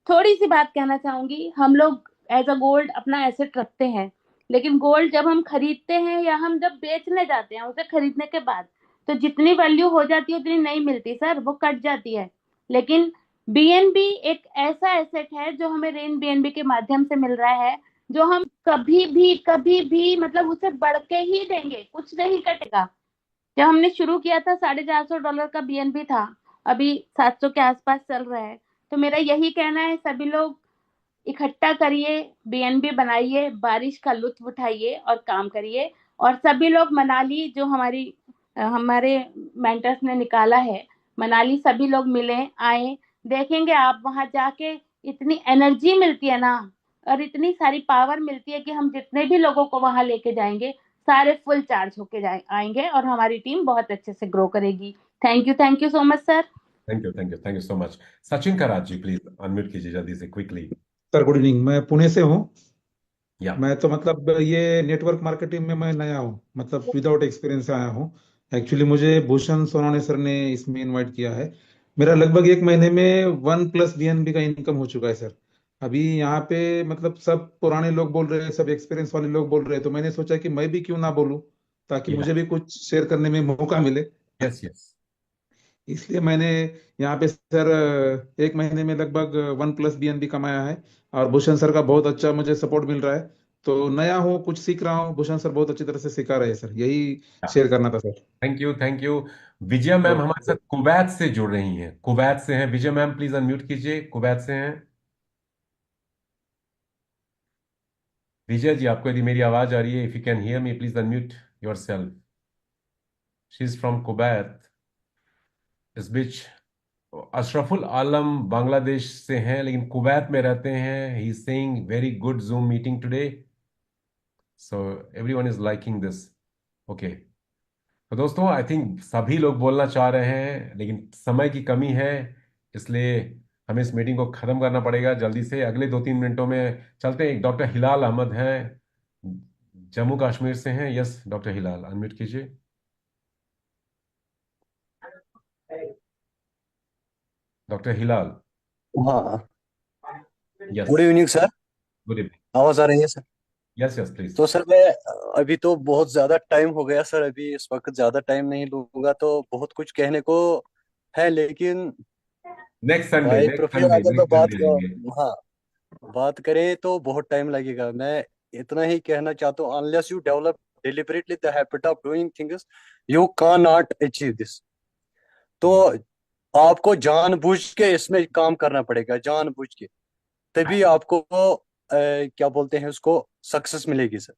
थोड़ी सी बात कहना चाहूंगी, हम लोग एज अ गोल्ड अपना एसेट रखते हैं, लेकिन गोल्ड जब हम खरीदते हैं या हम जब बेचने जाते हैं उसे खरीदने के बाद, तो जितनी वैल्यू हो जाती है उतनी नहीं मिलती सर, वो कट जाती है। लेकिन BNB एक ऐसा एसेट है जो हमें रेन BNB के माध्यम से मिल रहा है, जो हम कभी भी मतलब उसे बढ़ के ही देंगे, कुछ नहीं कटेगा। जब हमने शुरू किया था $450 का BNB था, अभी 700 के आसपास चल रहा है। तो मेरा यही कहना है, सभी लोग इकट्ठा करिए, बीएनबी बनाइए, बारिश का लुत्फ उठाइए और काम करिए। और सभी लोग मनाली, जो हमारे मेंटर्स ने निकाला है, मनाली सभी लोग मिलें, आए, देखेंगे आप वहां जाके इतनी एनर्जी मिलती है ना, और इतनी सारी पावर मिलती है कि हम जितने भी लोगों को वहां लेके जाएंगे सारे फुल चार्ज होके आएंगे और हमारी टीम बहुत अच्छे से ग्रो करेगी। Thank you so much sir. Thank you so much. Sachin Karaj ji please unmute कीजिए जल्दी से, क्विकली। सर गुड इवनिंग, मैं पुणे से हूँ। या मैं तो मतलब ये नेटवर्क मार्केटिंग में मैं नया हूँ, मतलब विदाउट एक्सपीरियंस आया हूँ। एक्चुअली मुझे भूषण सोनाने सर ने इसमें इनवाइट किया है। मेरा लगभग 1 महीने में 1+ बीएनबी का इनकम हो चुका है सर। अभी यहाँ पे मतलब सब पुराने लोग बोल रहे हैं, सब एक्सपीरियंस वाले लोग बोल रहे हैं, तो मैंने सोचा कि मैं भी क्यों ना बोलूँ, ताकि या मुझे भी कुछ शेयर करने में मौका मिले। यस यस इसलिए मैंने यहाँ पे सर 1 महीने में लगभग 1+ बीएनबी कमाया है, और भूषण सर का बहुत अच्छा मुझे सपोर्ट मिल रहा है। तो नया हूँ, कुछ सीख रहा हूँ, भूषण सर बहुत अच्छी तरह से सिखा रहे हैं सर, यही शेयर करना था sir. Thank you. Vijay ma'am हमारे ओके। साथ कुवैत से जुड़ रही हैं, कुवैत से हैं विजय मैम, प्लीज अनम्यूट कीजिए, कुवैत से हैं विजय जी। आपको यदि मेरी आवाज आ रही है, if you can hear me please unmute your self. She is from Kuwait. इस बीच अशरफुल आलम बांग्लादेश से हैं लेकिन कुवैत में रहते हैं। He is saying very good zoom meeting today, so everyone is liking this. Okay, तो दोस्तों आई थिंक सभी लोग बोलना चाह रहे हैं लेकिन समय की कमी है, इसलिए हमें इस मीटिंग को खत्म करना पड़ेगा जल्दी से। अगले 2-3 मिनटों में चलते हैं। एक डॉक्टर हिलाल अहमद हैं, जम्मू कश्मीर से हैं। यस डॉक्टर हिलाल, अनम्यूट कीजिए। डॉक्टर हिलाल। हाँ, yes good evening sir. Good evening. आवाज आ रही है सर? Yes yes please. तो सर मैं अभी तो बहुत ज्यादा टाइम हो गया सर, अभी इस वक्त ज्यादा टाइम नहीं लूंगा, तो बहुत कुछ कहने को है, लेकिन next Sunday by next profession Sunday अगर मैं नेक्स्ट संडे लेंगे। हाँ बात करें तो बहुत टाइम लगेगा। मैं इतना ही कहना चाहता हूँ, unless you develop deliberately the habit of doing things you can not achieve this. तो आपको जानबूझ के इसमें काम करना पड़ेगा, जानबूझ के, तभी आपको क्या बोलते हैं उसको, सक्सेस मिलेगी sir.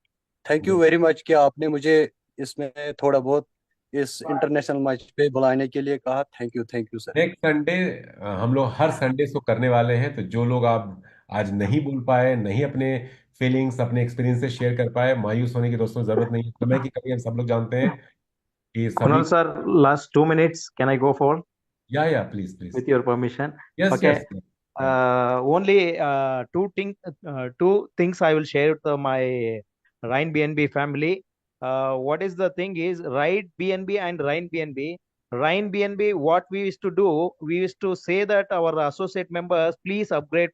Thank you very much कि आपने मुझे इसमें थोड़ा बहुत इस इंटरनेशनल मैच पे बुलाने के लिए कहा। Thank you sir. Next Sunday हम लोग हर संडे को करने वाले हैं, तो जो लोग आप आज नहीं बोल पाए, नहीं अपने फीलिंग्स अपने एक्सपीरियंस से शेयर कर पाए, मायूस होने की दोस्तों जरूरत नहीं है। समय की कमी हम सब लोग जानते हैं कि सभी। Kunal sir, last 2 minutes, can I go for या please please, with your permission? Yes Okay. Yes. Only two things I will share with my Rhine BNB family. What is the thing is Ride BNB and Rhine BNB. Rhine BNB, what we used to do, we used to say that our associate members, please upgrade,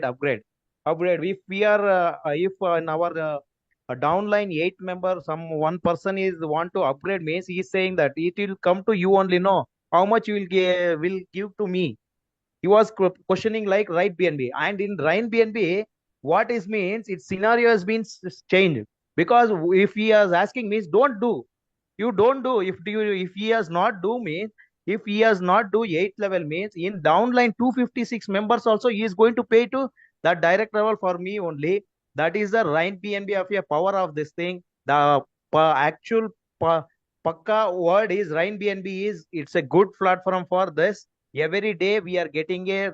upgrade. If we are, if in our downline 8 member, some one person is want to upgrade, means he is saying that it will come to you only. No, how much you will give to me? He was questioning like Ride BNB, and in Rhine BNB, what is means its scenario has been changed, because if he is asking means don't do, you don't do. If he has not do means, if he has not do 8th level means in downline 256 members also he is going to pay to that direct level for me only. That is the Rhine BNB of a power of this thing. The actual pakka word is Rhine BNB is, it's a good platform for this. Every day we are getting a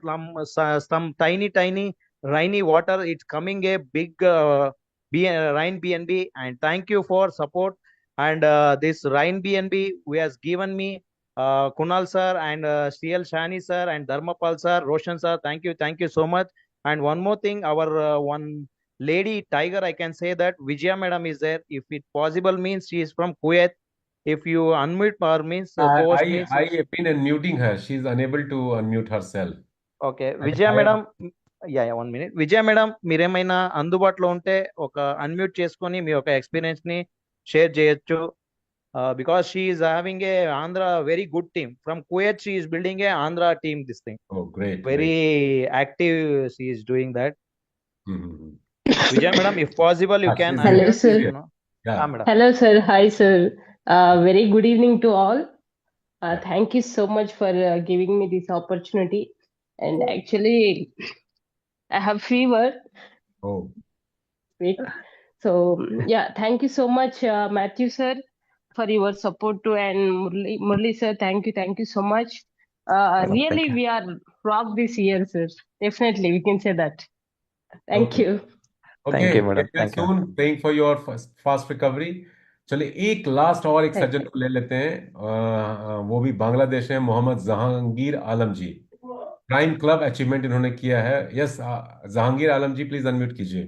some tiny rainy water. It's coming a big Rhine BNB, and thank you for support. And this Rhine BNB who has given me Kunal sir and CL Shani sir and Dharmapal sir, Roshan sir, thank you so much. And one more thing, our one lady tiger, I can say that Vijaya madam is there. If it possible means she is from Kuwait. If you unmute her means post means I have been unmuting her. She is unable to unmute herself. Okay Vijaya madam, yeah 1 minute. Vijaya madam, మీరేమైనా అందుబాటులో ఉంటే ఒక unmute చేసుకొని మీ యొక్క experience ని share చేయొచ్చు. Because she is having a Andhra very good team from Kuwait. She is building A Andhra team this thing. Oh, great. Very active she is doing that. Vijaya madam, if possible you can Hello, sir. Madam. Hello, sir. Hi, sir. Very good evening to all. Thank you so much for giving me this opportunity. And actually, I have fever. Oh. Wait. So yeah, thank you so much, Matthew sir, for your support too, and Murli sir, thank you so much. Really, we are rock this year, sir. Definitely, we can say that. Thank Okay. you. Okay, you, madam. get well Thank you. soon. Praying for your fast recovery. चलिए एक last और एक Thank सज्जन को ले लेते हैं। वो भी बांग्लादेश है, Mohammad Jahangir Alam ji. Prime club achievement इन्होंने किया है। Yes, Jahangir Alam ji please unmute कीजिए।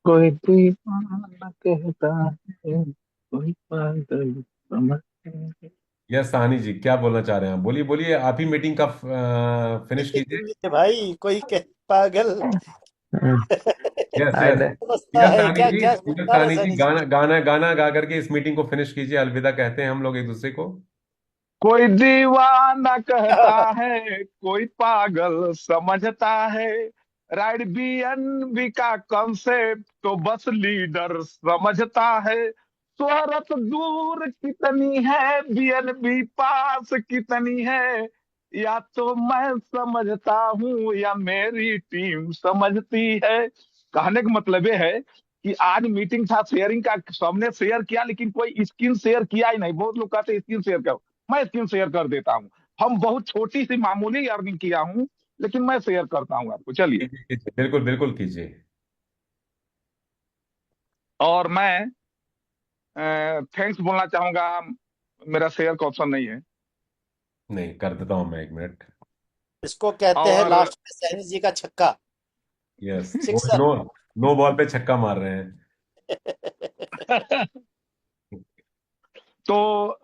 कोई दीवाना कहता है, कोई पागल समझता है। यस साहनी जी, क्या बोलना चाह रहे हैं आप? बोलिए बोलिए, आप ही मीटिंग का फिनिश कीजिए। ये भाई कोई पागल यस आइले यस, समझता है क्या क्या सिंगर समझता है साहनी जी, सनी जी। गाना गाना गाना गा करके इस मीटिंग को फिनिश कीजिए। अलविदा कहते हैं हम लोग एक दूसरे को। कोई दीवाना कहता है, कोई पागल समझता है। राइड बीएनबी का कंसेप्ट तो बस लीडर समझता है। शोहरत दूर कितनी है, बीएनबी पास कितनी है, या तो मैं समझता हूँ या मेरी टीम समझती है। कहने का मतलब ये है कि आज मीटिंग था शेयरिंग का, सबने शेयर किया लेकिन कोई स्क्रीन शेयर किया ही नहीं। बहुत लोग कहते हैं स्क्रीन शेयर करो, मैं स्क्रीन शेयर कर देता हूँ। हम बहुत छोटी सी मामूली अर्निंग किया हूँ, लेकिन मैं शेयर करता हूँ आपको। चलिए, बिल्कुल बिल्कुल कीजिए। और मैं थैंक्स बोलना चाहूंगा। मेरा शेयर का ऑप्शन नहीं है। नहीं, कर देता हूं मैं, एक मिनट। इसको कहते हैं और लास्ट में सैनी जी का छक्का, यस, वो सिक्सर। नो नो बॉल पे छक्का मार रहे हैं। तो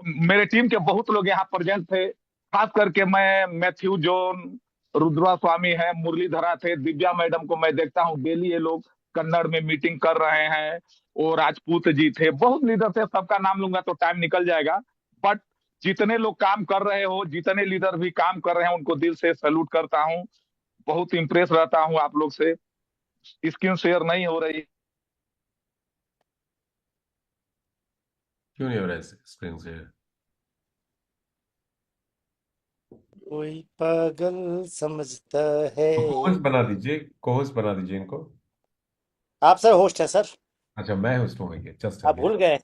मेरे टीम के बहुत लोग यहाँ प्रेजेंट थे, खास करके मैं मैथ्यू जोन, रुद्रा स्वामी है, मुरलीधरा थे, दिव्या मैडम को मैं देखता हूँ डेली ये लोग कन्नड़ में मीटिंग कर रहे हैं। और राजपूत जी थे, बहुत लीडर थे, सबका नाम लूंगा तो टाइम निकल जाएगा। बट जितने लोग काम कर रहे हो, जितने लीडर भी काम कर रहे हैं, उनको दिल से सैल्यूट करता हूँ। बहुत इंप्रेस रहता हूँ आप लोग से। स्क्रीन शेयर नहीं हो रही। क्यों नहीं हो रहा है स्क्रीन से? कोई पागल समझता है। कोहोस्ट बना दीजिए, कोहोस्ट बना दीजिए इनको। आप सर होस्ट है सर, अच्छा, मैं होस्ट हूँ, जस्ट आप भूल गए।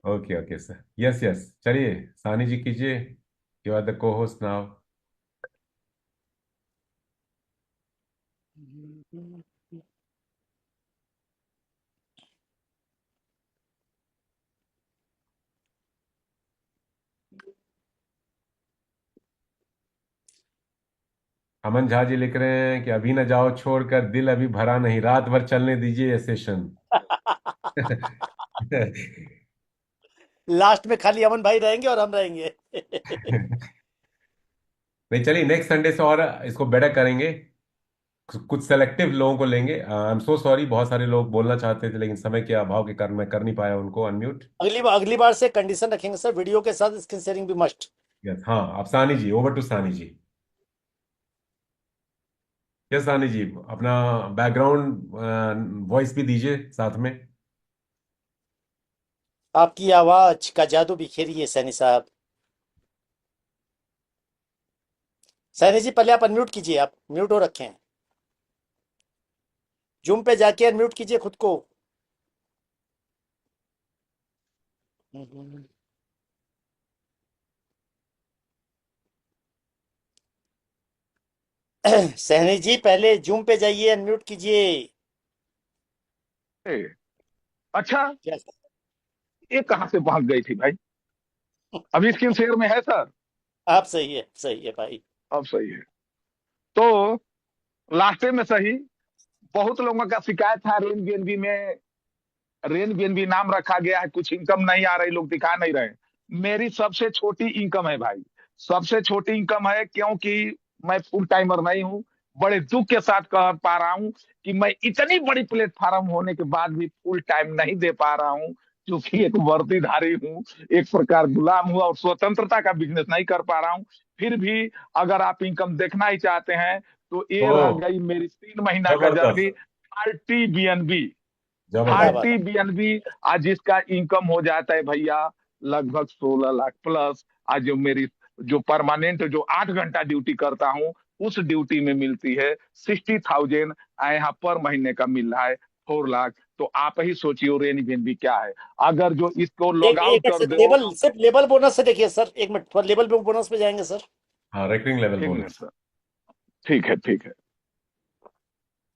Okay okay sir, yes yes. चलिए सानी जी कीजिए, you are the co host now. अमन झा जी लिख रहे हैं कि अभी न जाओ छोड़कर, दिल अभी भरा नहीं, रात भर चलने दीजिए ये सेशन। लास्ट में खाली अमन भाई रहेंगे और हम रहेंगे। नहीं, चलिए नेक्स्ट संडे से और इसको बेटर करेंगे। कुछ सेलेक्टिव लोगों को लेंगे। आई एम सो सॉरी, बहुत सारे लोग बोलना चाहते थे लेकिन समय के अभाव के कारण मैं कर नहीं पाया उनको अनम्यूट। अगली बार से कंडीशन रखेंगे सर, वीडियो के साथ स्क्रीन शेयरिंग भी मस्ट। यस, हाँ। आप सानी जी, ओवर टू सानी जी। यस सानी जी, अपना बैकग्राउंड वॉइस भी दीजिए साथ में। आपकी आवाज का जादू बिखेरिए सैनी साहब। सैनी जी पहले आप अनम्यूट कीजिए, आप म्यूट हो रखे हैं। जूम पे जाके अनम्यूट कीजिए खुद को। सैनी जी पहले जूम पे जाइए, अनम्यूट कीजिए। अच्छा, ये कहाँ से भाग गई थी भाई? अभी स्क्रीन शेयर में है सर? आप सही है भाई, अब सही है। तो लास्ट में सही, बहुत लोगों का शिकायत था रेन बीएनबी में, रेन बीएनबी नाम रखा गया है, कुछ इनकम नहीं आ रही, लोग दिखा नहीं रहे। मेरी सबसे छोटी इनकम है भाई, सबसे छोटी इनकम है, क्योंकि मैं फुल टाइमर नहीं हूँ। बड़े दुख के साथ कह पा रहा हूँ कि मैं इतनी बड़ी प्लेटफॉर्म होने के बाद भी फुल टाइम नहीं दे पा रहा हूँ, क्योंकि एक वर्दीधारी हूँ, एक प्रकार गुलाम हूँ, और स्वतंत्रता का बिजनेस नहीं कर पा रहा हूँ। फिर भी अगर आप इनकम देखना ही चाहते हैं तो ये रह गई मेरी 3 महीना का जर्नी। RTBNB, RTBNB आज इसका इनकम हो जाता है भैया लगभग 16 लाख प्लस। आज जो मेरी जो परमानेंट जो 8 घंटा ड्यूटी करता हूँ उस ड्यूटी में मिलती है 60,000, यहाँ पर महीने का मिल रहा है 4 लाख। तो आप ही सोचिए रेन भी क्या है। अगर जो इसको लॉग एक आउट एक कर सर, दो। लेवल सिर्फ लेवल बोनस से देखिए सर, एक मिनट थोड़ा लेवल बोनस पे जाएंगे सर। हाँ, रेकरिंग लेवल एक मिनट बोनस। सर, ठीक है ठीक है।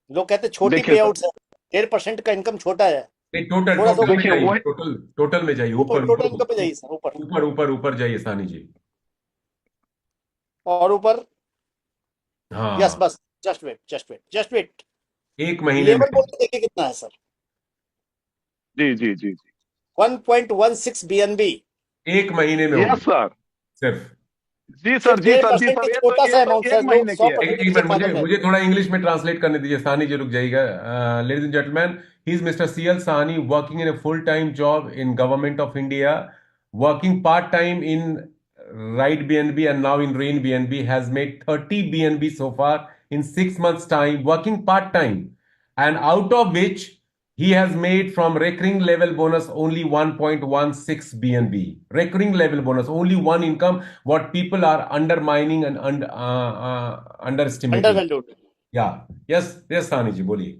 लोग कहते हैं छोटी देखिए पे सर, आउट है, 1.5% का इनकम छोटा है। नहीं, टोटल थोड़ा सा टोटल में देखिए जाइए, वही टोटल टोटल में जाइए, ऊपर ऊपर टोटल ऊपर इनकम पे जाइए सर, ऊपर ऊपर ऊपर ऊपर जाइए सानी जी। और ऊपर। यस हाँ, बस, just wait just wait just wait. एक महीने लेवल में, बोनस देखिए कितना है सर, जी जी जी 1.16 BNB। एक महीने में जी होगी यस सर, सिर्फ। जी सिर्फ सर, जी सर, जी 1.5% सर, की छोटा सा ये अमाउंट तो सर, एक लोग महीने की है। 100% एक से मिनट, मुझे पागल है। मुझे थोड़ा इंग्लिश में ट्रांसलेट करने दीजिए। सानी जी रुक जाइएगा। Ladies and gentleman, he is mister CL Sahni, working in a full time job in government of India, working part time in Ride BNB and now in Rain BNB, has made 30 BNB so far in 6 months time, working part time, and out of which he has made from recurring level bonus only 1.16 BNB. Recurring level bonus, only one income, what people are undermining and underestimating. Undervalued. Yeah. Yes, Sani ji, बोलिए।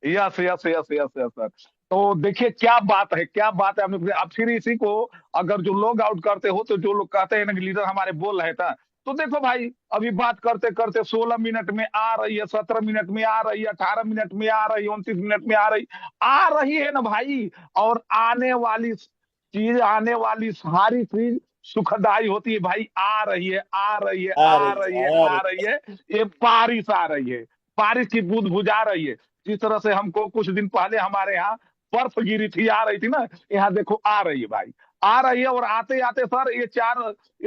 Yes yes yes yes yes sir. तो देखिए क्या बात है, क्या बात है। अब फिर इसी को अगर जो लॉग आउट करते हो तो जो लोग कहते हैं ना कि लीडर हमारे बोल रहे थे, तो देखो भाई अभी बात करते करते 16 मिनट में आ रही है, 17 मिनट में आ रही है, 18 मिनट में आ रही है, 29 मिनट में आ रही है ना भाई। और आने वाली चीज, आने वाली सारी चीज सुखदाई होती है भाई। आ रही है आ रही है आ आ रही रही है है आ आ रही रही है। ये बारिश आ रही है, बारिश की बूंद बुझा रही है। जिस तरह से हमको कुछ दिन पहले हमारे यहाँ बर्फ गिरी थी, आ रही थी ना, यहाँ देखो आ रही है भाई, आ रही है। और आते आते सर ये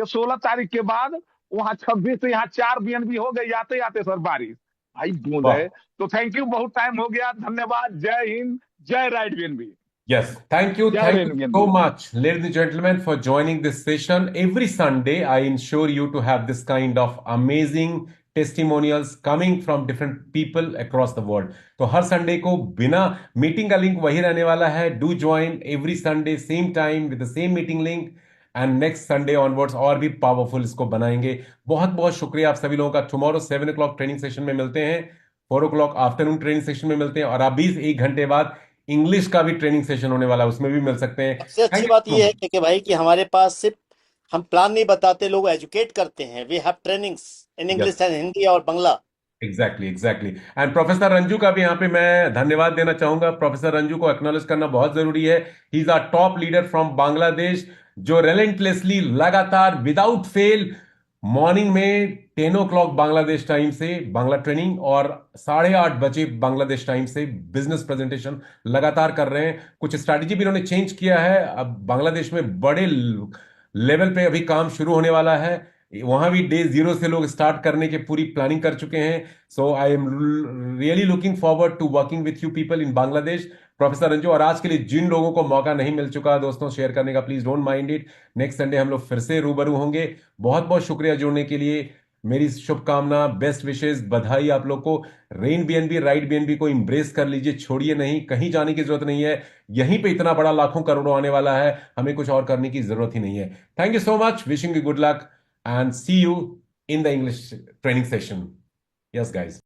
16 तारीख के बाद वहाँ 26 से यहाँ 4 BNB हो गई, आते आते सर बारिश भाई बूंद वाह। है। तो थैंक यू, बहुत टाइम हो गया, धन्यवाद, जय हिंद, जय right BNB, Yes, thank you जय rain so BNB। much, ladies and gentlemen, for joining this session. Every Sunday, I ensure you to have this kind of amazing testimonials coming from different people across the world. तो हर Sunday को बिना meeting का link वही रहने वाला है। Do join every Sunday same time with the same meeting link, and next Sunday onwards और भी पावरफुल इसको बनाएंगे। बहुत बहुत शुक्रिया आप सभी लोगों का। टुमारो 7 o'clock ट्रेनिंग सेशन में मिलते हैं, 4 o'clock आफ्टरनून ट्रेनिंग सेशन में मिलते हैं, और अभी 1 घंटे बाद इंग्लिश का भी ट्रेनिंग सेशन होने वाला है, उसमें भी मिल सकते हैं। सबसे अच्छी बात यह है कि भाई कि हमारे पास सिर्फ हम प्लान नहीं बताते, लोग एजुकेट करते हैं। We have trainings in English and Hindi और Bangla. Exactly. And professor Ranju का भी यहाँ पे मैं धन्यवाद देना चाहूंगा। प्रोफेसर रंजू को एक्नॉलेज करना बहुत जरूरी है। He is our top leader from Bangladesh, जो रेलेंटलेसली लगातार विदाउट फेल मॉर्निंग में 10 o'clock बांग्लादेश टाइम से बांग्ला ट्रेनिंग और 8:30 बजे बांग्लादेश टाइम से बिजनेस प्रेजेंटेशन लगातार कर रहे हैं। कुछ स्ट्रैटेजी भी इन्होंने चेंज किया है। अब बांग्लादेश में बड़े लेवल पे अभी काम शुरू होने वाला है, वहां भी डे 0 से लोग स्टार्ट करने की पूरी प्लानिंग कर चुके हैं। So I am really looking forward to working with you people in Bangladesh, professor Ranju. और आज के लिए जिन लोगों को मौका नहीं मिल चुका दोस्तों शेयर करने का, please don't mind it. Next Sunday हम लोग फिर से रूबरू होंगे। बहुत बहुत शुक्रिया जुड़ने के लिए, मेरी शुभकामना, बेस्ट विशेष, बधाई आप लोग को। रेन BNB, राइट BNB को इंब्रेस कर लीजिए, छोड़िए नहीं, कहीं जाने की जरूरत नहीं है। यहीं पे इतना बड़ा लाखों करोड़ों आने वाला है, हमें कुछ और करने की जरूरत ही नहीं है। Thank you so much, wishing you good luck and see you in the English training session. Yes, guys.